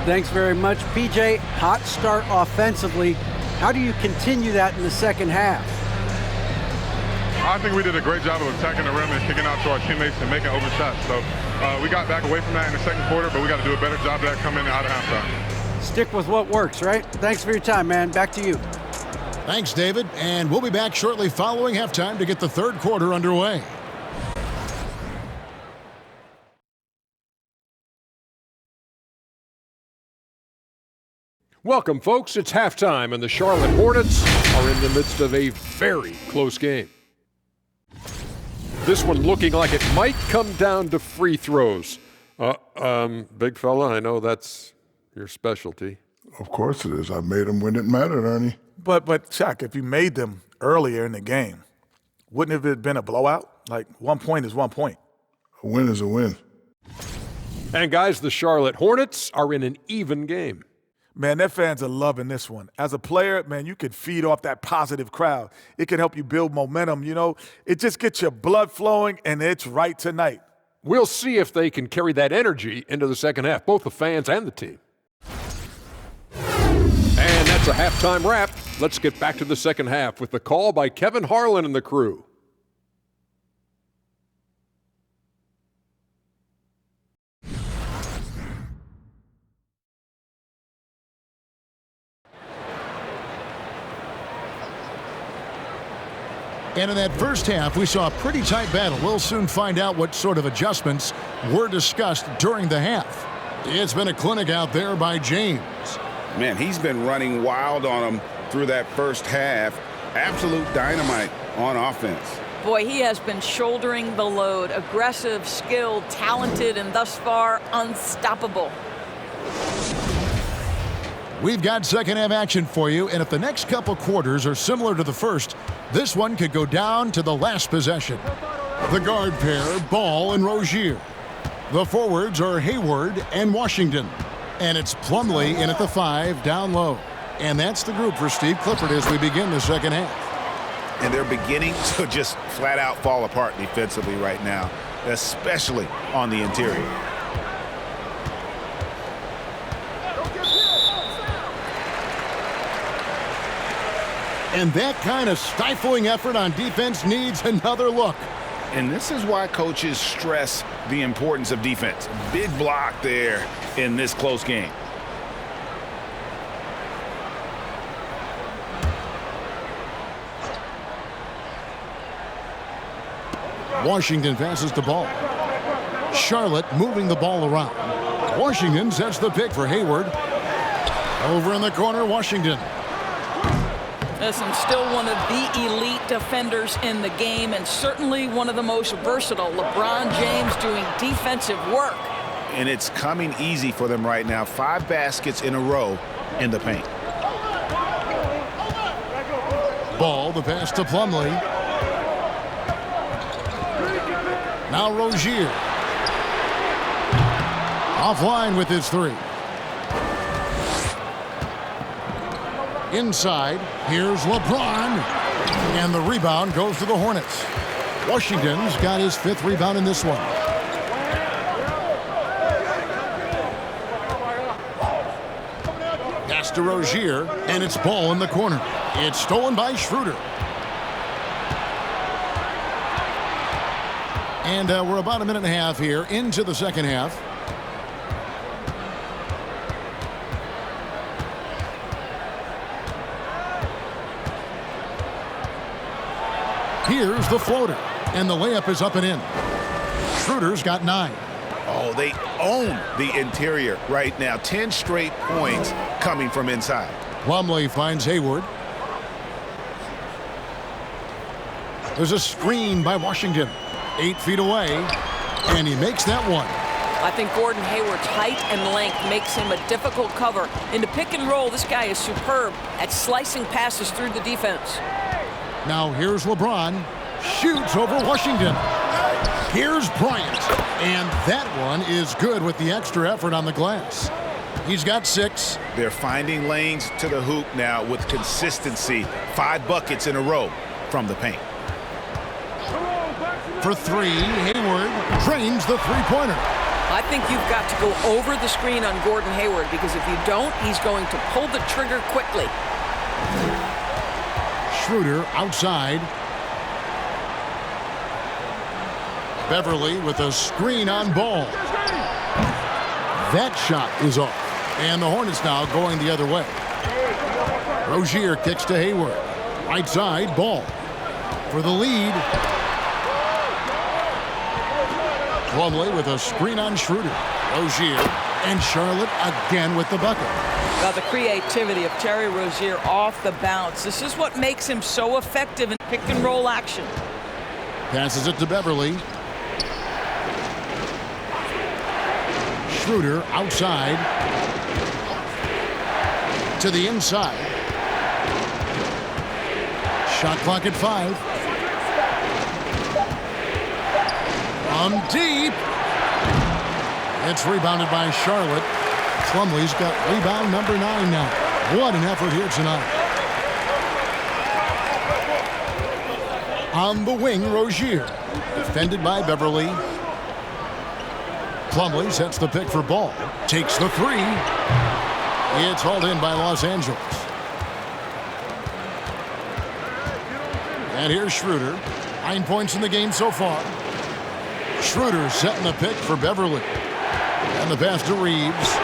Thanks very much, PJ. Hot start offensively. How do you continue that in the second half? I think we did a great job of attacking the rim and kicking out to our teammates and making open shots. So we got back away from that in the second quarter, but we got to do a better job of that coming out of halftime. Stick with what works, right? Thanks for your time, man. Back to you. Thanks, David. And we'll be back shortly following halftime to get the third quarter underway. Welcome, folks. It's halftime, and the Charlotte Hornets are in the midst of a very close game. This one looking like it might come down to free throws. Big fella, I know that's your specialty. Of course it is. I made them when it mattered, Ernie. But Chuck, if you made them earlier in the game, wouldn't it have been a blowout? Like, 1 point is 1 point. A win is a win. And guys, the Charlotte Hornets are in an even game. Man, their fans are loving this one. As a player, man, you can feed off that positive crowd. It can help you build momentum, you know. It just gets your blood flowing, and it's right tonight. We'll see if they can carry that energy into the second half, both the fans and the team. And that's a halftime wrap. Let's get back to the second half with the call by Kevin Harlan and the crew. And in that first half, we saw a pretty tight battle. We'll soon find out what sort of adjustments were discussed during the half. It's been a clinic out there by James. Man, he's been running wild on them through that first half. Absolute dynamite on offense. Boy, he has been shouldering the load. Aggressive, skilled, talented, and thus far unstoppable. We've got second half action for you, and if the next couple quarters are similar to the first, this one could go down to the last possession. The guard pair, Ball and Rozier. The forwards are Hayward and Washington. And it's Plumlee in at the 5, down low. And that's the group for Steve Clifford as we begin the second half. And they're beginning to just flat out fall apart defensively right now, especially on the interior. And that kind of stifling effort on defense needs another look. And this is why coaches stress the importance of defense. Big block there in this close game. Washington passes the ball. Charlotte moving the ball around. Washington sets the pick for Hayward. Over in the corner, Washington. Listen, still one of the elite defenders in the game and certainly one of the most versatile. LeBron James doing defensive work. And it's coming easy for them right now. 5 baskets in a row in the paint. Ball, the pass to Plumlee. Now Rozier. Offline with his 3. Inside, here's LeBron. And the rebound goes to the Hornets. Washington's got his 5th rebound in this one. Pass to Rozier, and it's Ball in the corner. It's stolen by Schroeder. And we're about a minute and a half here into the second half. Here's the floater, and the layup is up and in. Schroeder's got 9. Oh, they own the interior right now. 10 straight points coming from inside. Plumlee finds Hayward. There's a screen by Washington. 8 feet away, and he makes that one. I think Gordon Hayward's height and length makes him a difficult cover. In the pick and roll, this guy is superb at slicing passes through the defense. Now here's LeBron. Shoots over Washington. Here's Bryant. And that one is good with the extra effort on the glass. He's got 6. They're finding lanes to the hoop now with consistency. 5 buckets in a row from the paint. For 3, Hayward drains the three-pointer. I think you've got to go over the screen on Gordon Hayward, because if you don't, he's going to pull the trigger quickly. Schroeder outside. Beverly with a screen on Ball. That shot is off. And the Hornets now going the other way. Rozier kicks to Hayward. Right side, Ball. For the lead. Plumlee with a screen on Schroeder. Rozier and Charlotte again with the bucket. Well, the creativity of Terry Rozier off the bounce. This is what makes him so effective in pick and roll action. Passes it to Beverly. Schroeder outside. To the inside. Shot clock at 5. From deep. It's rebounded by Charlotte. Plumlee's got rebound number 9 now. What an effort here tonight. On the wing, Rozier. Defended by Beverly. Plumlee sets the pick for Ball. Takes the 3. It's hauled in by Los Angeles. And here's Schroeder. 9 points in the game so far. Schroeder setting the pick for Beverly. And the pass to Reeves.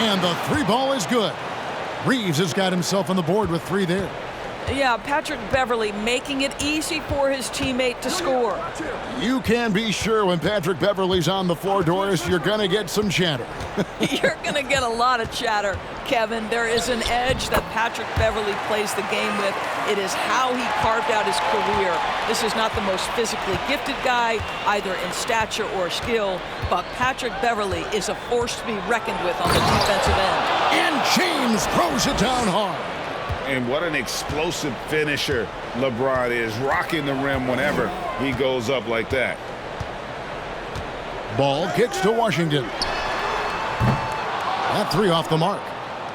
And the 3 ball is good. Reeves has got himself on the board with 3 there. Yeah, Patrick Beverly making it easy for his teammate to score. You can be sure when Patrick Beverly's on the floor, Doris, you're going to get some chatter. You're going to get a lot of chatter, Kevin. There is an edge that Patrick Beverly plays the game with. It is how he carved out his career. This is not the most physically gifted guy, either in stature or skill, but Patrick Beverly is a force to be reckoned with on the defensive end. And James throws it down hard. And what an explosive finisher LeBron is, rocking the rim whenever he goes up like that. Ball kicks to Washington. That 3 off the mark.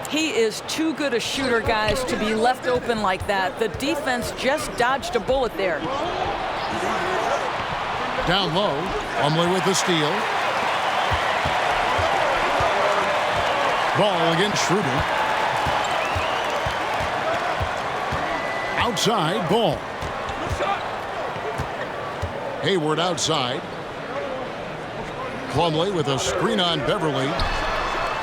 He is too good a shooter, guys, to be left open like that. The defense just dodged a bullet there. Down low, Plumlee with the steal. Ball against Schroeder. Outside, Ball. Hayward outside. Plumlee with a screen on Beverly.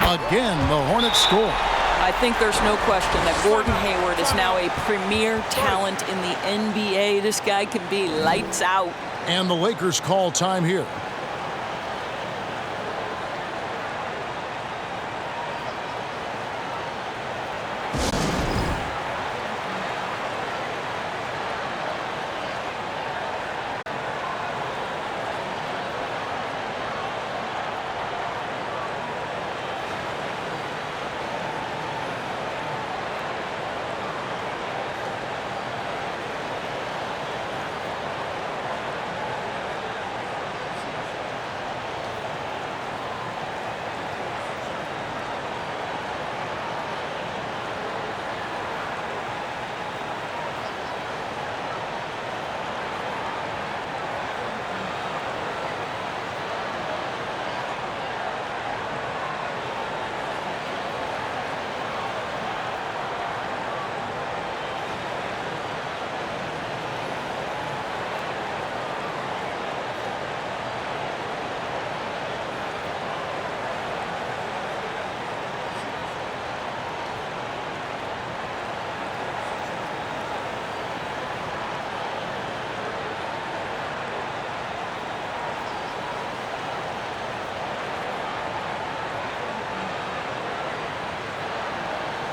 Again, the Hornets score. I think there's no question that Gordon Hayward is now a premier talent in the NBA. This guy can be lights out. And the Lakers call time here.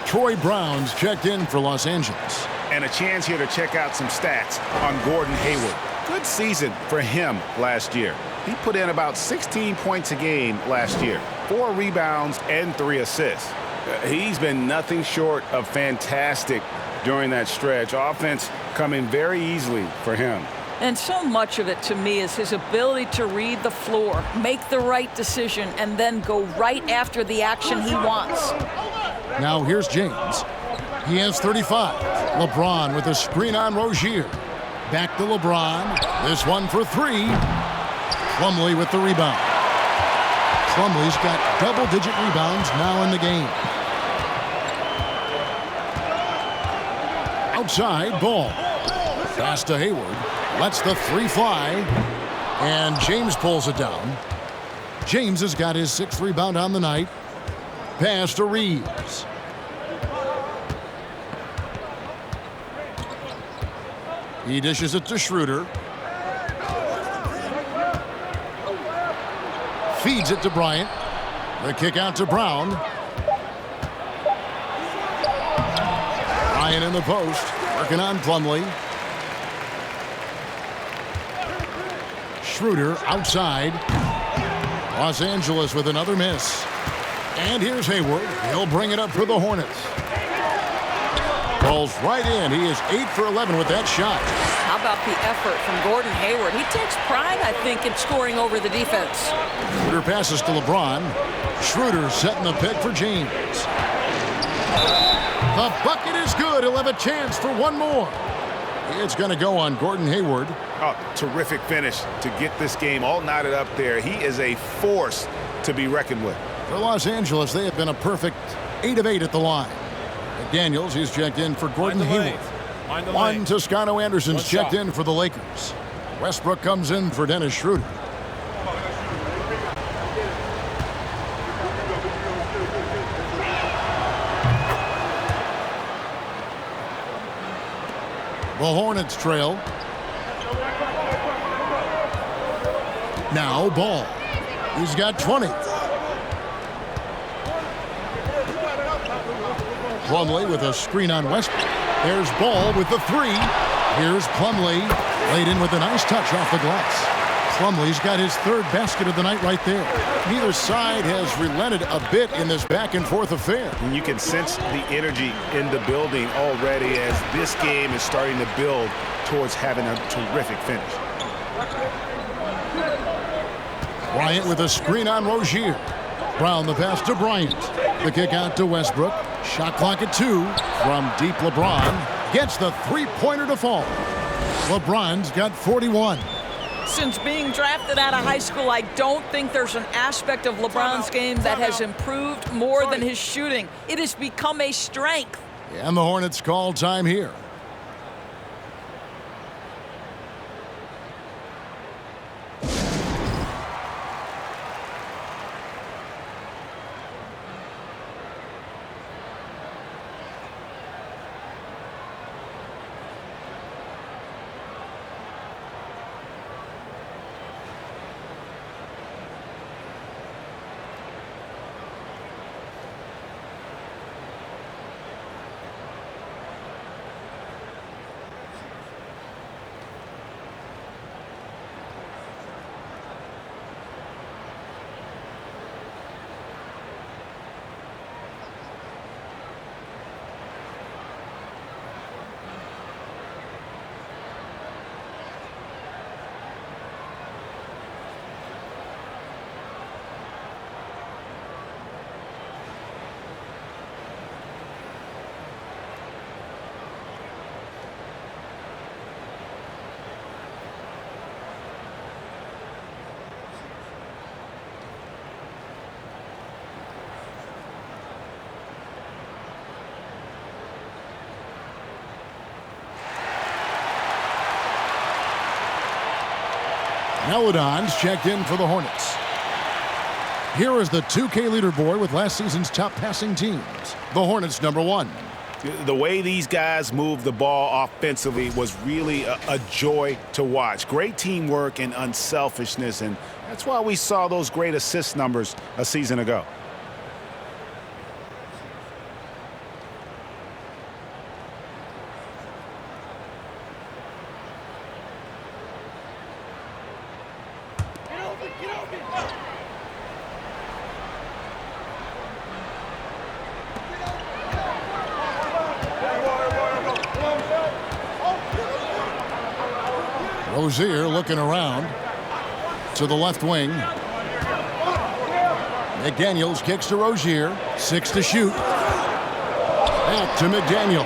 Troy Brown's checked in for Los Angeles. And a chance here to check out some stats on Gordon Hayward. Good season for him last year. He put in about 16 points a game last year, 4 rebounds and 3 assists. He's been nothing short of fantastic during that stretch. Offense coming very easily for him. And so much of it to me is his ability to read the floor, make the right decision, and then go right after the action he wants. Now here's James. He has 35. LeBron with a screen on Rozier. Back to LeBron. This one for 3. Plumlee with the rebound. Plumlee's got double-digit rebounds now in the game. Outside, Ball. Pass to Hayward. Lets the 3 fly. And James pulls it down. James has got his 6th rebound on the night. Pass to Reeves. He dishes it to Schroeder. Feeds it to Bryant. The kick out to Brown. Bryant in the post. Working on Plumlee. Schroeder outside. Los Angeles with another miss. And here's Hayward. He'll bring it up for the Hornets. Falls right in. He is 8 for 11 with that shot. How about the effort from Gordon Hayward? He takes pride, I think, in scoring over the defense. Schroeder passes to LeBron. Schroeder setting the pick for James. The bucket is good. He'll have a chance for one more. It's going to go on Gordon Hayward. Oh, terrific finish to get this game all knotted up there. He is a force to be reckoned with. For Los Angeles, they have been a perfect 8 of 8 at the line. McDaniels, he's checked in for Gordon Hayward. Juan Toscano-Anderson's checked in for the Lakers. Westbrook comes in for Dennis Schroeder. The Hornets trail. Now Ball. He's got 20. Plumlee with a screen on Westbrook. There's Ball with the 3. Here's Plumlee. Laid in with a nice touch off the glass. Plumlee's got his 3rd basket of the night right there. Neither side has relented a bit in this back-and-forth affair. And you can sense the energy in the building already as this game is starting to build towards having a terrific finish. Bryant with a screen on Rozier. Brown the pass to Bryant. The kick out to Westbrook. Shot clock at 2 from deep. LeBron gets the 3-pointer to fall. LeBron's got 41. Since being drafted out of high school, I don't think there's an aspect of LeBron's game that has improved more than his shooting. It has become a strength. And the Hornets call time here. Melodon's checked in for the Hornets. Here is the 2K leaderboard with last season's top passing teams. The Hornets number 1. The way these guys move the ball offensively was really a joy to watch. Great teamwork and unselfishness, and that's why we saw those great assist numbers a season ago. Rozier looking around to the left wing. McDaniels kicks to Rozier. 6 to shoot. Back to McDaniel.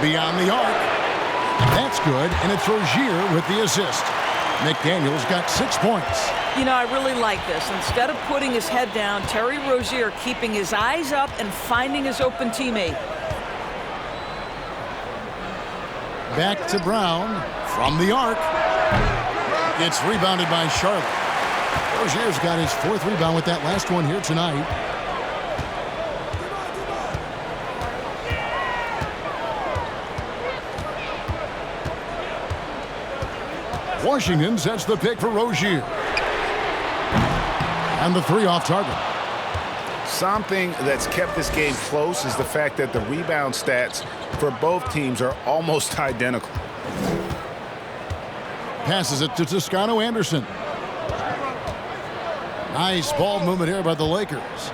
Beyond the arc. That's good, and it's Rozier with the assist. McDaniels got 6 points. You know, I really like this. Instead of putting his head down, Terry Rozier keeping his eyes up and finding his open teammate. Back to Brown from the arc. It's rebounded by Charlotte. Rozier's got his 4th rebound with that last one here tonight. Washington sets the pick for Rozier. And the 3 off target. Something that's kept this game close is the fact that the rebound stats for both teams are almost identical. Passes it to Toscano Anderson. Nice ball movement here by the Lakers.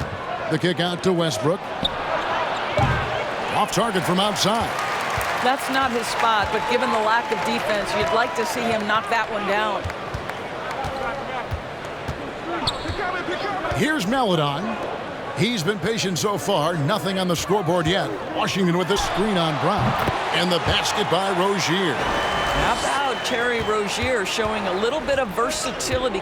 The kick out to Westbrook. Off target from outside. That's not his spot, but given the lack of defense, you'd like to see him knock that one down. Here's Maledon. He's been patient so far. Nothing on the scoreboard yet. Washington with the screen on Brown. And the basket by Rozier. How about Terry Rozier showing a little bit of versatility?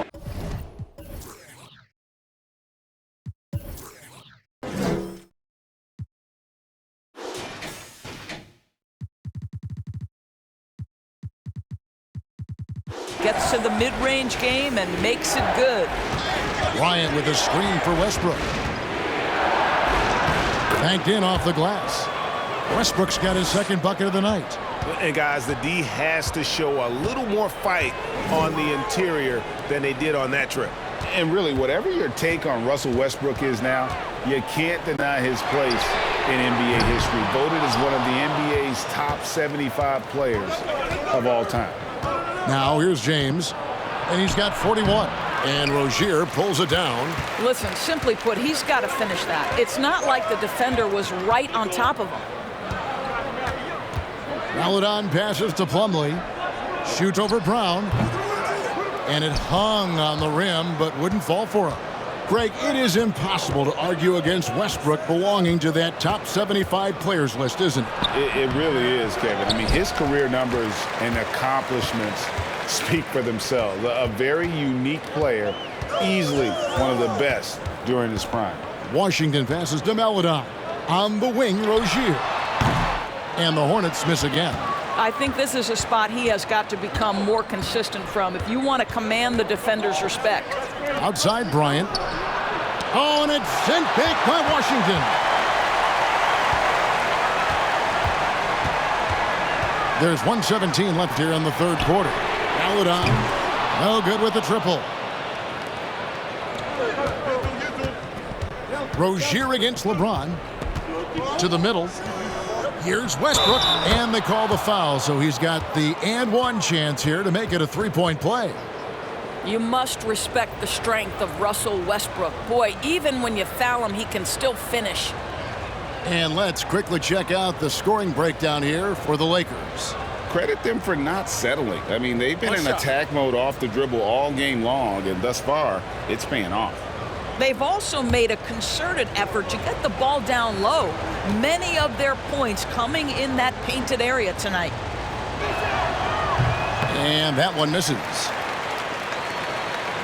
Gets to the mid-range game and makes it good. Bryant with a screen for Westbrook. Banked in off the glass. Westbrook's got his 2nd bucket of the night. And guys, the D has to show a little more fight on the interior than they did on that trip. And really, whatever your take on Russell Westbrook is now, you can't deny his place in NBA history. Voted as one of the NBA's top 75 players of all time. Now here's James, and he's got 41. And Rozier pulls it down. Listen, simply put, he's got to finish that. It's not like the defender was right on top of him. Maledon passes to Plumlee. Shoot over Brown. And it hung on the rim, but wouldn't fall for him. Greg, it is impossible to argue against Westbrook belonging to that top 75 players list, isn't it? It really is, Kevin. I mean, his career numbers and accomplishments speak for themselves. A very unique player, easily one of the best during his prime. Washington passes to Maledon. On the wing, Rozier. And the Hornets miss again. I think this is a spot he has got to become more consistent from if you want to command the defender's respect. Outside Bryant. Oh, and it's sent back by Washington. There's 1:17 left here in the 3rd quarter. Maledon, no good with the triple. Rozier against LeBron. To the middle. Here's Westbrook, and they call the foul, so he's got the and one chance here to make it a 3-point play. You must respect the strength of Russell Westbrook. Boy, even when you foul him, he can still finish. And let's quickly check out the scoring breakdown here for the Lakers. Credit them for not settling. I mean, they've been in attack mode off the dribble all game long, and thus far, it's paying off. They've also made a concerted effort to get the ball down low. Many of their points coming in that painted area tonight. And that one misses.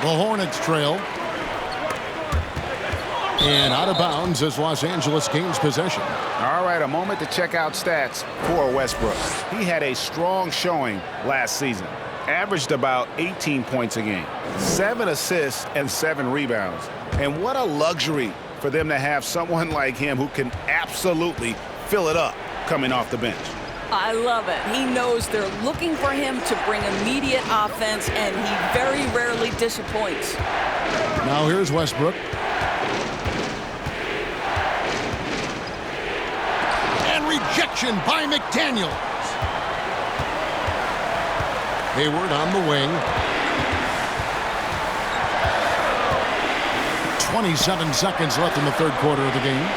The Hornets trail. And out of bounds as Los Angeles gains possession. All right, a moment to check out stats for Westbrook. He had a strong showing last season. Averaged about 18 points a game, 7 assists and 7 rebounds. And what a luxury for them to have someone like him who can absolutely fill it up coming off the bench. I love it. He knows they're looking for him to bring immediate offense, and he very rarely disappoints. Now here's Westbrook. And rejection by McDaniels. Hayward on the wing. 27 seconds left in the third quarter of the game.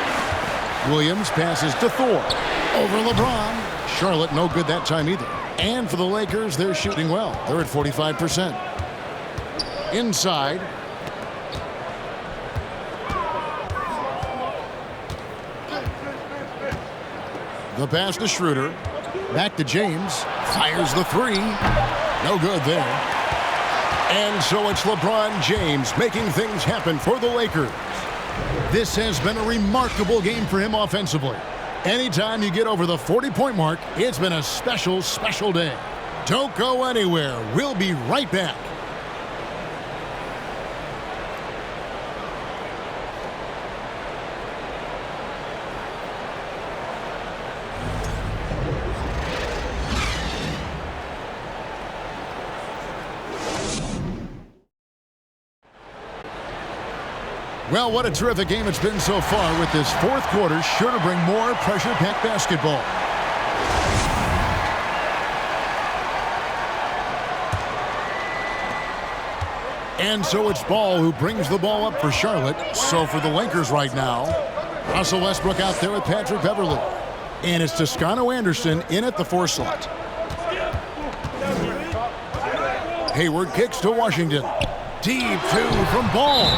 Williams passes to Thor. Over LeBron. Charlotte no good that time either. And for the Lakers, they're shooting well. They're at 45%. Inside. The pass to Schroeder. Back to James. Fires the three. No good there. And so it's LeBron James making things happen for the Lakers. This has been a remarkable game for him offensively. Anytime you get over the 40-point mark, it's been a special, special day. Don't go anywhere. We'll be right back. Well, what a terrific game it's been so far, with this fourth quarter sure to bring more pressure-packed basketball. And so it's Ball who brings the ball up for Charlotte. So for the Lakers right now, Russell Westbrook out there with Patrick Beverley. And it's Toscano Anderson in at the 4 slot. Hayward kicks to Washington. Deep two from Ball.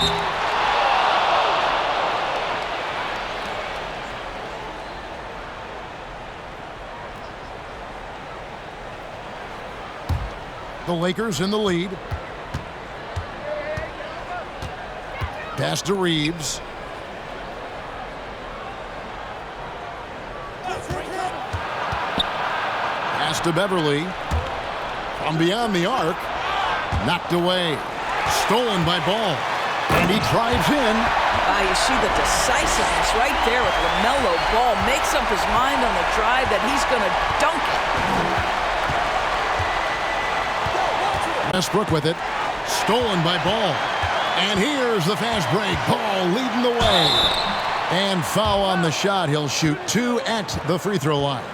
The Lakers in the lead. Pass to Reeves. Pass to Beverley. From beyond the arc. Knocked away. Stolen by Ball. And he drives in. You see the decisiveness right there with LaMelo Ball. Makes up his mind on the drive that he's going to dunk it. Westbrook with it. Stolen by Ball. And here's the fast break. Ball leading the way. And foul on the shot. He'll shoot 2 at the free throw line.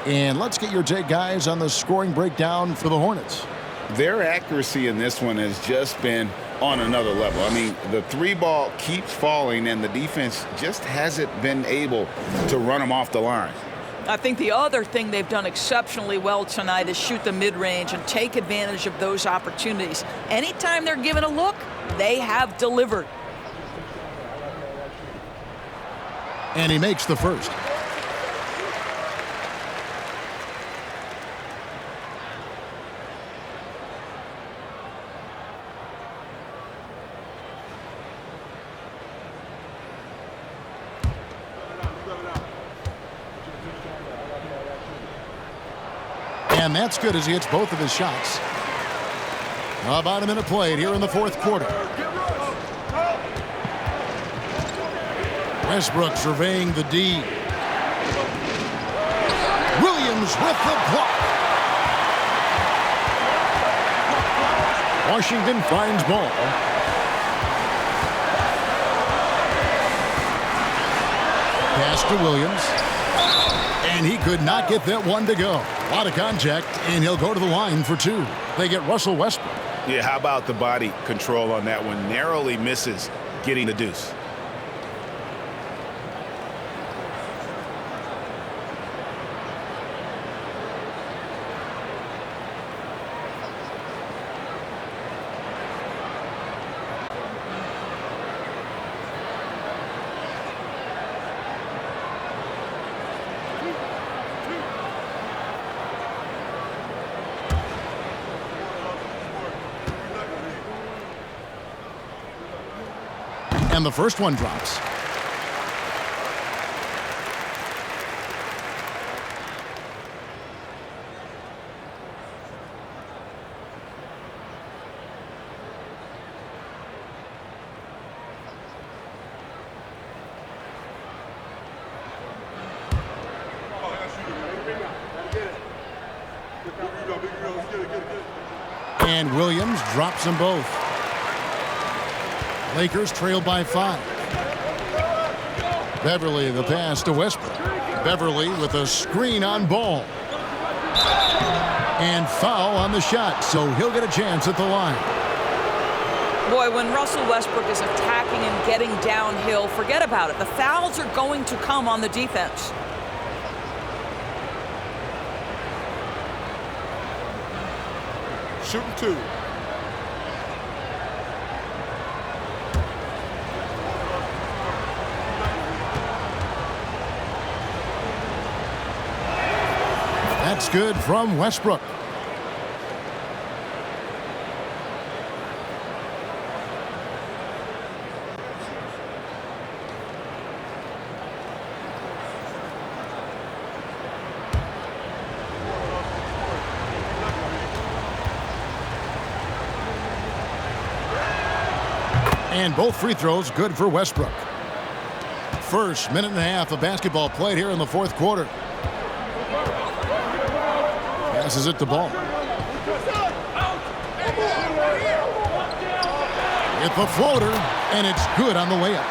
And let's get your take, guys, on the scoring breakdown for the Hornets. Their accuracy in this one has just been on another level. I mean, the 3-ball keeps falling, and the defense just hasn't been able to run them off the line. I think the other thing they've done exceptionally well tonight is shoot the mid-range and take advantage of those opportunities. Anytime they're given a look, they have delivered. And he makes the first. And that's good as he hits both of his shots. About a minute played here in the fourth quarter. Westbrook surveying the D. Williams with the block. Washington finds Ball. Pass to Williams. And he could not get that one to go. A lot of contact, and he'll go to the line for 2. They get Russell Westbrook. Yeah, how about the body control on that one? Narrowly misses getting the deuce. And the first one drops. And Williams drops them both. Lakers trail by 5. Beverley, the pass to Westbrook. Beverley with a screen on Ball. And foul on the shot, so he'll get a chance at the line. Boy, when Russell Westbrook is attacking and getting downhill, forget about it. The fouls are going to come on the defense. Shooting 2. That's good from Westbrook. And both free throws good for Westbrook. First minute and a half of basketball played here in the fourth quarter. Passes it to Ball. With the floater, and it's good on the layup.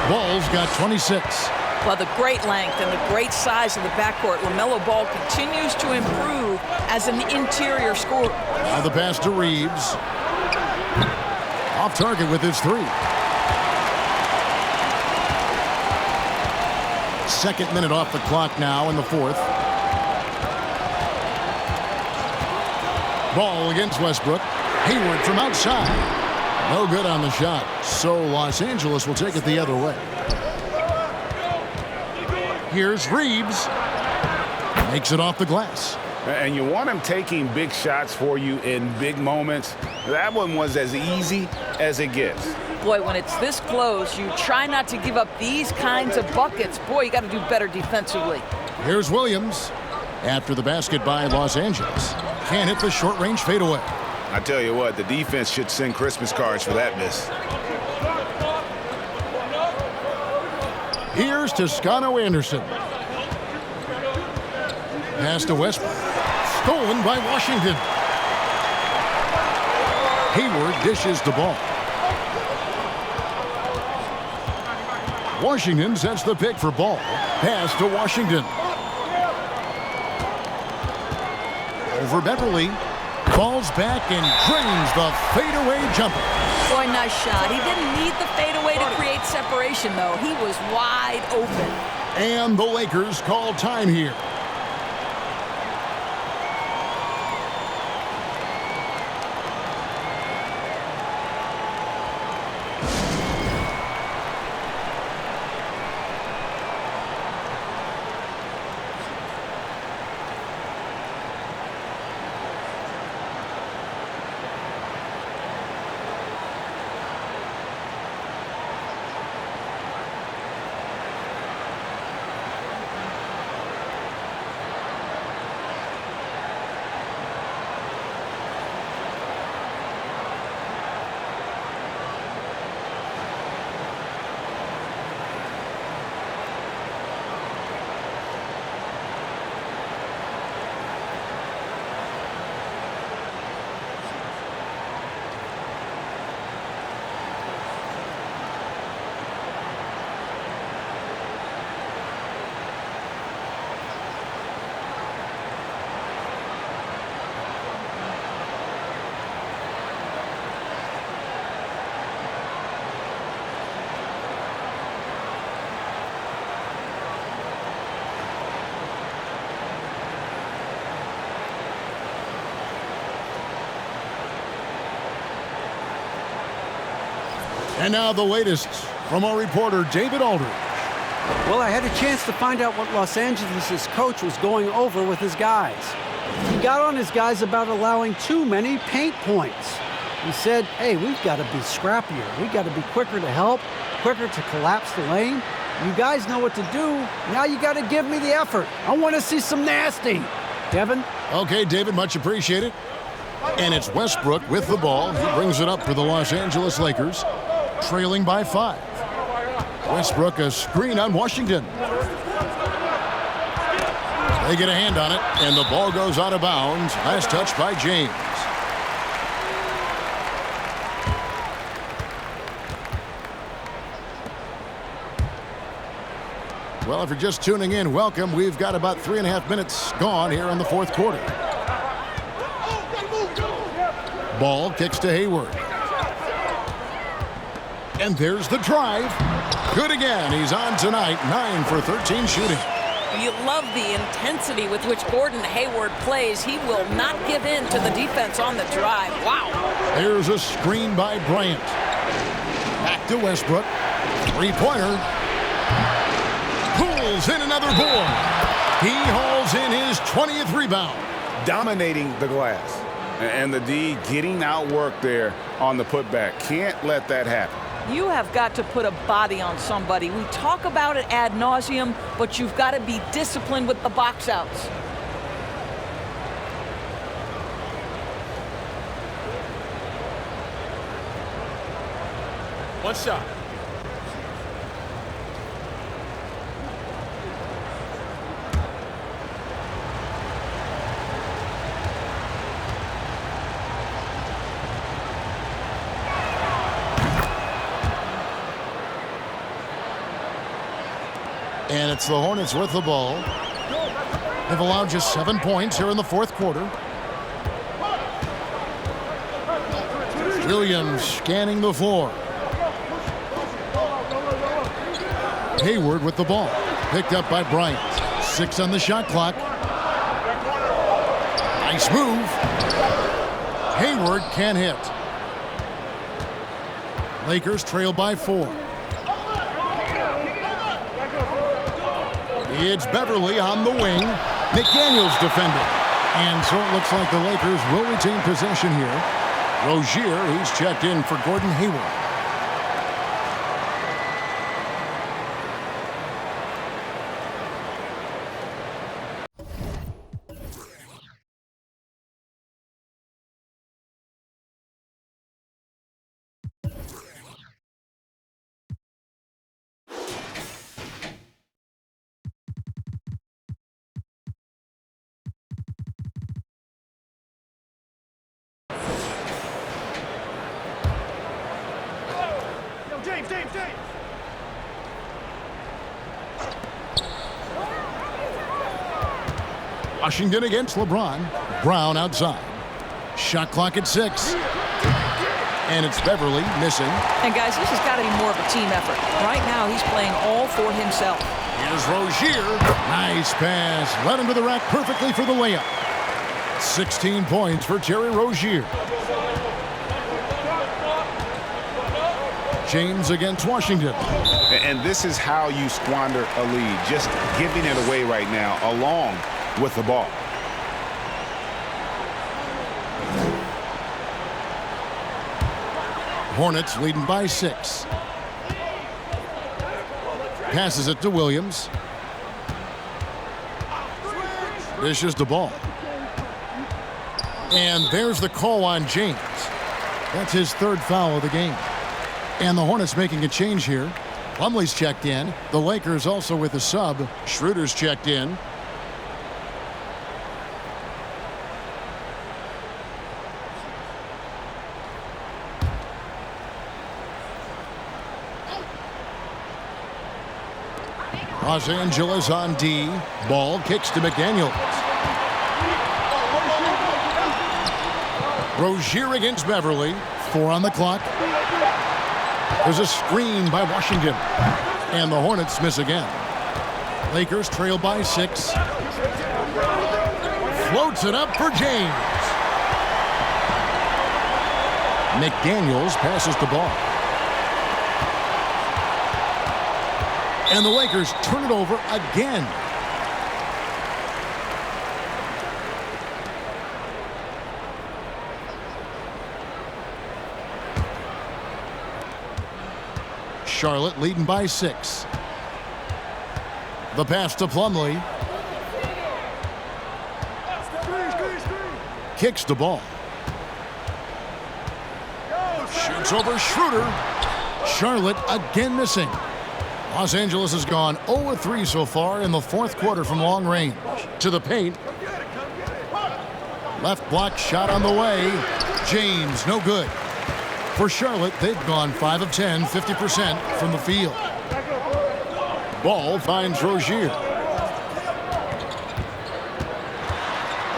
Ball's got 26. Well, the great length and the great size of the backcourt, LaMelo Ball continues to improve as an interior scorer. Now the pass to Reeves. Off target with his 3. Second minute off the clock now in the fourth. Ball against Westbrook. Hayward from outside. No good on the shot. So Los Angeles will take it the other way. Here's Reeves. Makes it off the glass. And you want him taking big shots for you in big moments. That one was as easy as it gets. Boy, when it's this close, you try not to give up these kinds of buckets. Boy, you got to do better defensively. Here's Williams. After the basket by Los Angeles. Can't hit the short-range fadeaway. I tell you what, the defense should send Christmas cards for that miss. Here's Toscano Anderson. Pass to Westbrook. Stolen by Washington. Hayward dishes the ball. Washington sets the pick for Ball. Pass to Washington. Over Beverly. Falls back and drains the fadeaway jumper. Boy, nice shot. He didn't need the fadeaway to create separation, though. He was wide open. And the Lakers call time here. And now the latest from our reporter, David Aldridge. Well, I had a chance to find out what Los Angeles' coach was going over with his guys. He got on his guys about allowing too many paint points. He said, hey, we've got to be scrappier. We've got to be quicker to help, quicker to collapse the lane. You guys know what to do. Now you got to give me the effort. I want to see some nasty. Kevin? Okay, David, much appreciated. And it's Westbrook with the ball. He brings it up for the Los Angeles Lakers, trailing by 5. Westbrook, a screen on Washington. They get a hand on it, and the ball goes out of bounds. Last touch by James. Well, if you're just tuning in, welcome. We've got about 3.5 minutes gone here in the fourth quarter. Ball kicks to Hayward. And there's the drive. Good again. He's on tonight, 9 for 13 shooting. You love the intensity with which Gordon Hayward plays. He will not give in to the defense on the drive. Wow. There's a screen by Bryant. Back to Westbrook. Three-pointer. Pulls in another board. He hauls in his 20th rebound. Dominating the glass. And the D getting outworked there on the putback. Can't let that happen. You have got to put a body on somebody. We talk about it ad nauseum, but you've got to be disciplined with the box outs. One shot. And it's the Hornets with the ball. They've allowed just 7 points here in the fourth quarter. Williams scanning the floor. Hayward with the ball. Picked up by Bryant. 6 on the shot clock. Nice move. Hayward can't hit. Lakers trail by 4. It's Beverly on the wing. McDaniels defending. And so it looks like the Lakers will retain possession here. Rozier, he's checked in for Gordon Hayward. Washington against LeBron. Brown outside. Shot clock at 6. And it's Beverly missing. And guys, this has got to be more of a team effort. Right now, he's playing all for himself. Here's Rozier. Nice pass. Led him to the rack perfectly for the layup. 16 points for Terry Rozier. James against Washington. And this is how you squander a lead. Just giving it away right now, along with the ball. Hornets leading by 6. Passes it to Williams. Dishes the ball. And there's the call on James. That's his 3rd foul of the game. And the Hornets making a change here. Plumlee's checked in. The Lakers also with a sub. Schroeder's checked in. Los Angeles on D. Ball kicks to McDaniels. Rozier against Beverly. 4 on the clock. There's a screen by Washington. And the Hornets miss again. Lakers trail by 6. Floats it up for James. McDaniels passes the ball. And the Lakers turn it over again. Charlotte leading by 6. The pass to Plumlee. Kicks the ball. Shoots over Schroeder. Charlotte again missing. Los Angeles has gone 0-3 so far in the fourth quarter from long range. To the paint. Left block shot on the way. James, no good. For Charlotte, they've gone 5 of 10, 50% from the field. Ball finds Rozier.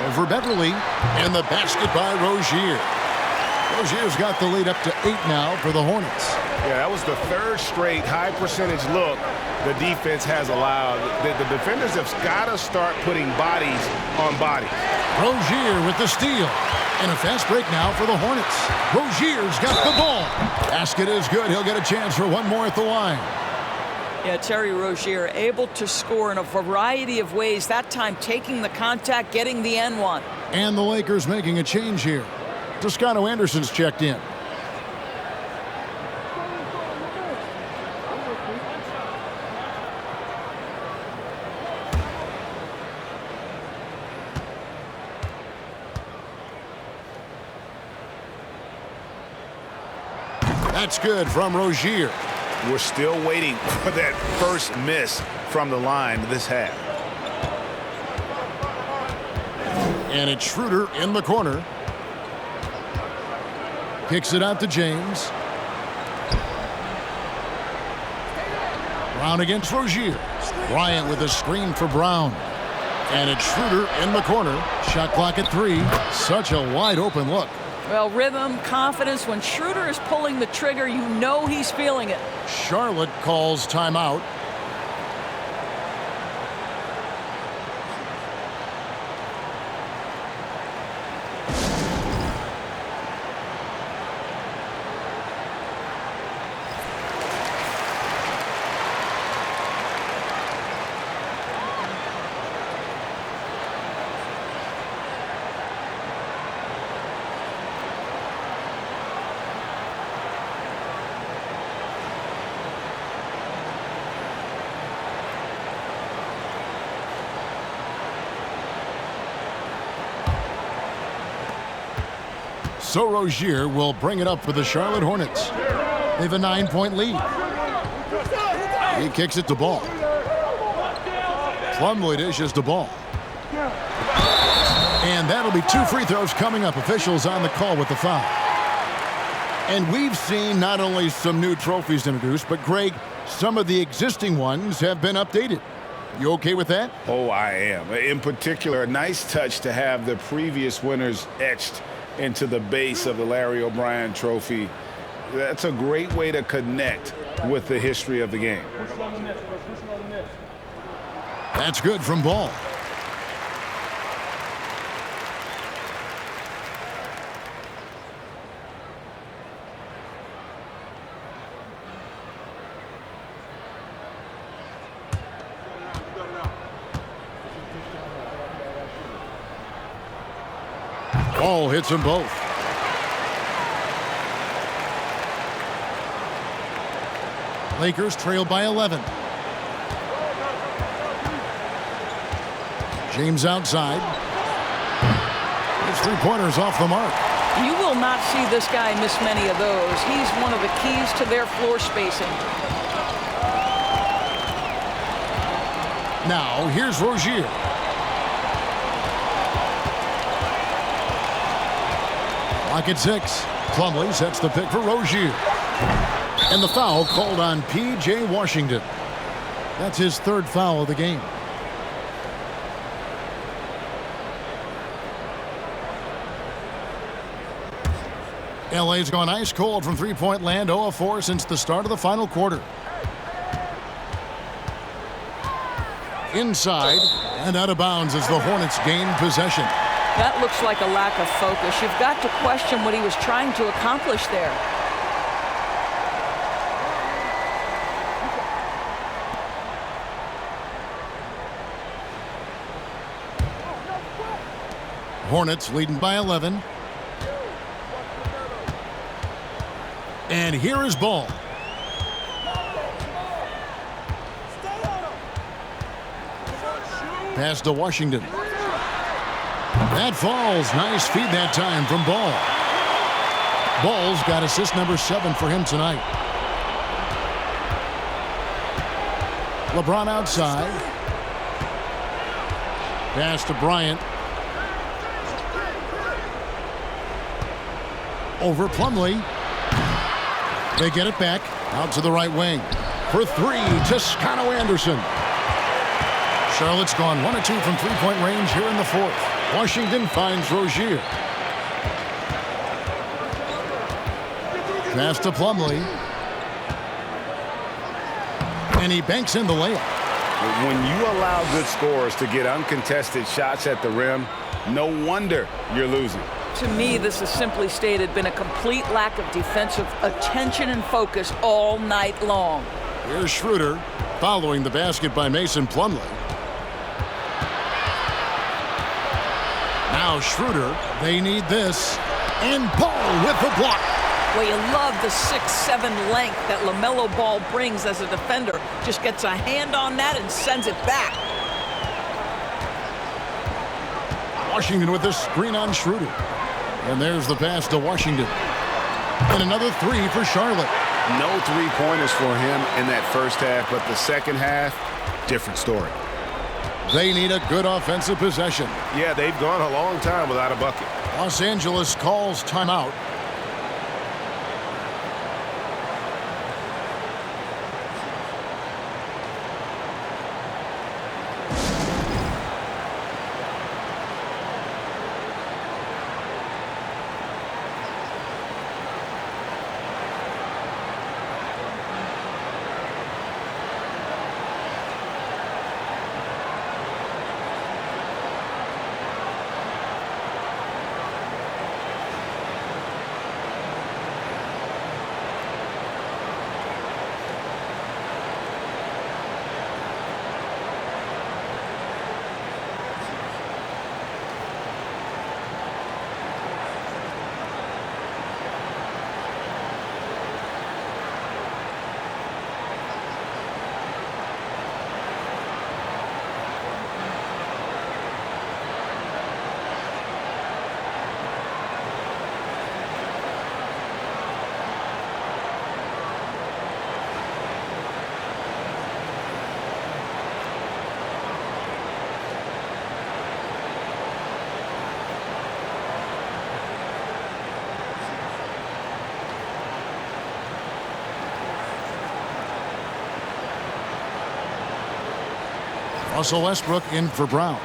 Over Beverly, and the basket by Rozier. Rozier's got the lead up to 8 now for the Hornets. Yeah, that was the third straight high percentage look the defense has allowed. The defenders have got to start putting bodies on bodies. Rozier with the steal. And a fast break now for the Hornets. Rozier's got the ball. Basket is good. He'll get a chance for one more at the line. Yeah, Terry Rozier able to score in a variety of ways. That time taking the contact, getting the N1. And the Lakers making a change here. Toscano Anderson's checked in. That's good from Rozier. We're still waiting for that first miss from the line this half. And it's Schroeder in the corner. Kicks it out to James. Brown against Rozier. Bryant with a screen for Brown. And it's Schroeder in the corner. Shot clock at 3. Such a wide open look. Well, rhythm, confidence. When Schroeder is pulling the trigger, you know he's feeling it. Charlotte calls timeout. So Rozier will bring it up for the Charlotte Hornets. They have a 9-point lead. He kicks it to Ball. Plumlee dishes to Ball. And that'll be 2 free throws coming up. Officials on the call with the foul. And we've seen not only some new trophies introduced, but Greg, some of the existing ones have been updated. You okay with that? Oh, I am. In particular, a nice touch to have the previous winners etched into the base of the Larry O'Brien trophy. That's a great way to connect with the history of the game. That's good from Ball. Ball hits them both. Lakers trail by 11. James outside. His three-pointers off the mark. You will not see this guy miss many of those. He's one of the keys to their floor spacing. Now, here's Rozier. Clock at 6. Plumlee sets the pick for Rozier. And the foul called on P.J. Washington. That's his 3rd foul of the game. LA's gone ice cold from three-point land, 0 of 4 since the start of the final quarter. Inside and out of bounds as the Hornets gain possession. That looks like a lack of focus. You've got to question what he was trying to accomplish there. Hornets leading by 11. And here is Ball. Pass to Washington. That falls. Nice feed that time from Ball. Ball's got assist number 7 for him tonight. LeBron outside. Pass to Bryant. Over Plumlee. They get it back out to the right wing. For 3, Toscano Anderson. Charlotte's gone 1 of 2 from three-point range here in the 4th. Washington finds Rozier. pass to Plumlee. And he banks in the layup. When you allow good scorers to get uncontested shots at the rim, no wonder you're losing. To me, this is simply stated been a complete lack of defensive attention and focus all night long. Here's Schroeder following the basket by Mason Plumlee. Now Schroeder, they need this. And Ball with the block. Well, you love the 6'7" length that LaMelo Ball brings as a defender. Just gets a hand on that and sends it back. Washington with the screen on Schroeder. And there's the pass to Washington. And another three for Charlotte. No three-pointers for him in that first half, but the second half, different story. They need a good offensive possession. Yeah, they've gone a long time without a bucket. Los Angeles calls timeout. Russell Westbrook in for Brown.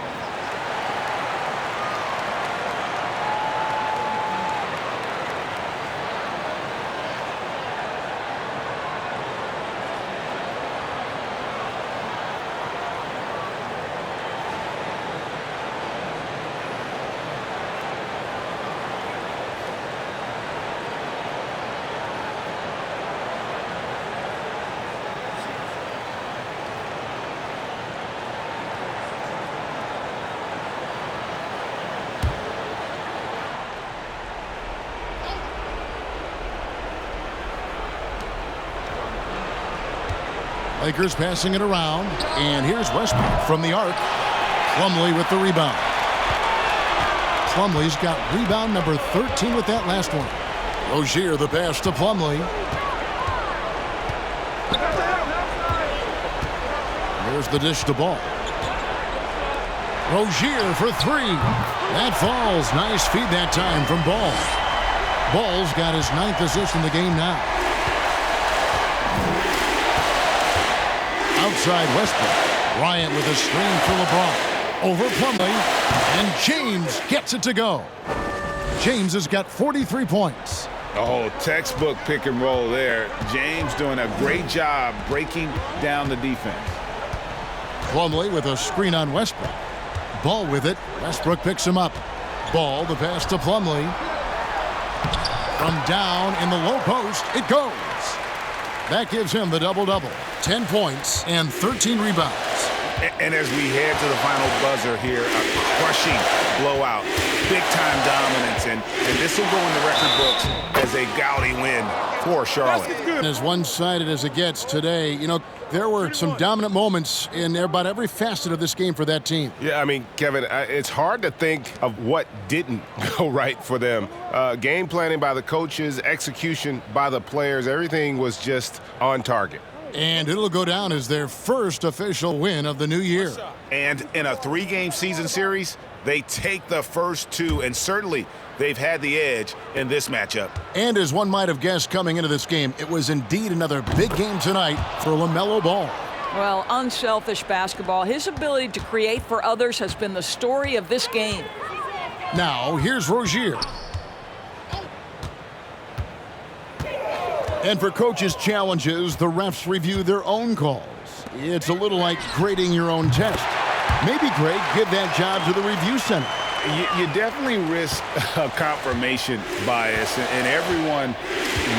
Lakers passing it around, and here's Westbrook from the arc. Plumlee with the rebound. Plumlee's got rebound number 13 with that last one. Rozier the pass to Plumlee. Here's the dish to Ball. Rozier for three. That falls. Nice feed that time from Ball. Ball's got his 9th assist in the game now. Outside Westbrook. Bryant with a screen for LeBron. Over Plumlee. And James gets it to go. James has got 43 points. Oh, textbook pick and roll there. James doing a great job breaking down the defense. Plumlee with a screen on Westbrook. Ball with it. Westbrook picks him up. Ball, the pass to Plumlee. From down in the low post, it goes. That gives him the double-double. 10 points and 13 rebounds. And as we head to the final buzzer here, a crushing blowout, big-time dominance, and this will go in the record books as a gaudy win for Charlotte. As one-sided as it gets today, you know, there were some dominant moments in about every facet of this game for that team. Yeah, I mean, Kevin, it's hard to think of what didn't go right for them. Game planning by the coaches, execution by the players, everything was just on target. And it'll go down as their first official win of the new year. And in a 3-game season series, they take the first 2, and certainly they've had the edge in this matchup. And as one might have guessed coming into this game, it was indeed another big game tonight for LaMelo Ball. Well, unselfish basketball. His ability to create for others has been the story of this game. Now, here's Rozier. And for coaches' challenges, the refs review their own calls. It's a little like grading your own test. Maybe, Greg, give that job to the review center. You definitely risk a confirmation bias, and everyone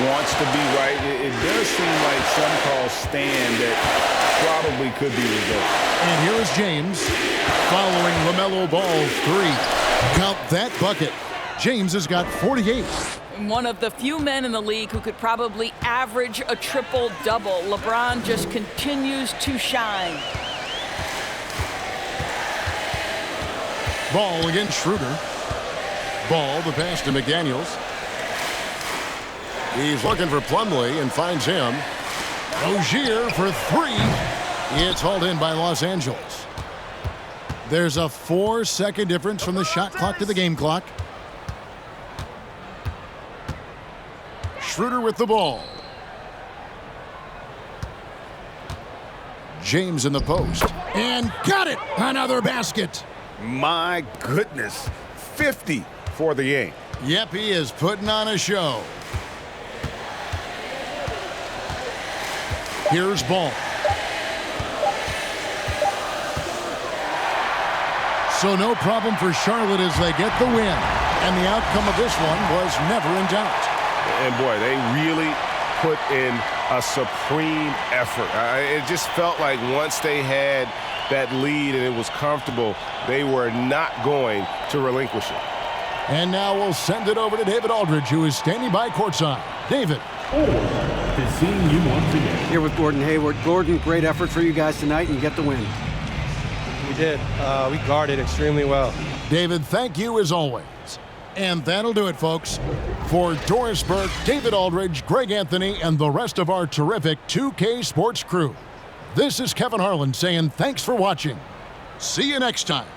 wants to be right. It does seem like some calls stand that probably could be reversed. And here is James following LaMelo Ball's 3. Count that bucket. James has got 48. One of the few men in the league who could probably average a triple-double. LeBron just continues to shine. Ball against Schroeder. Ball, the pass to McDaniels. He's looking for Plumlee and finds him. Rozier for 3. It's hauled in by Los Angeles. There's a 4-second difference from the shot clock to the game clock. Schroeder with the ball. James in the post. And got it! Another basket. My goodness. 50 for the game. Yep, he is putting on a show. Here's Ball. So no problem for Charlotte as they get the win. And the outcome of this one was never in doubt. And boy, they really put in a supreme effort. It just felt like once they had that lead and it was comfortable, they were not going to relinquish it. And now we'll send it over to David Aldridge, who is standing by courtside. David. Good seeing you once again. Here with Gordon Hayward. Gordon, great effort for you guys tonight and get the win. We did. We guarded extremely well. David, thank you as always. And that'll do it, folks. For Doris Burke, David Aldridge, Greg Anthony, and the rest of our terrific 2K Sports crew, this is Kevin Harlan saying thanks for watching. See you next time.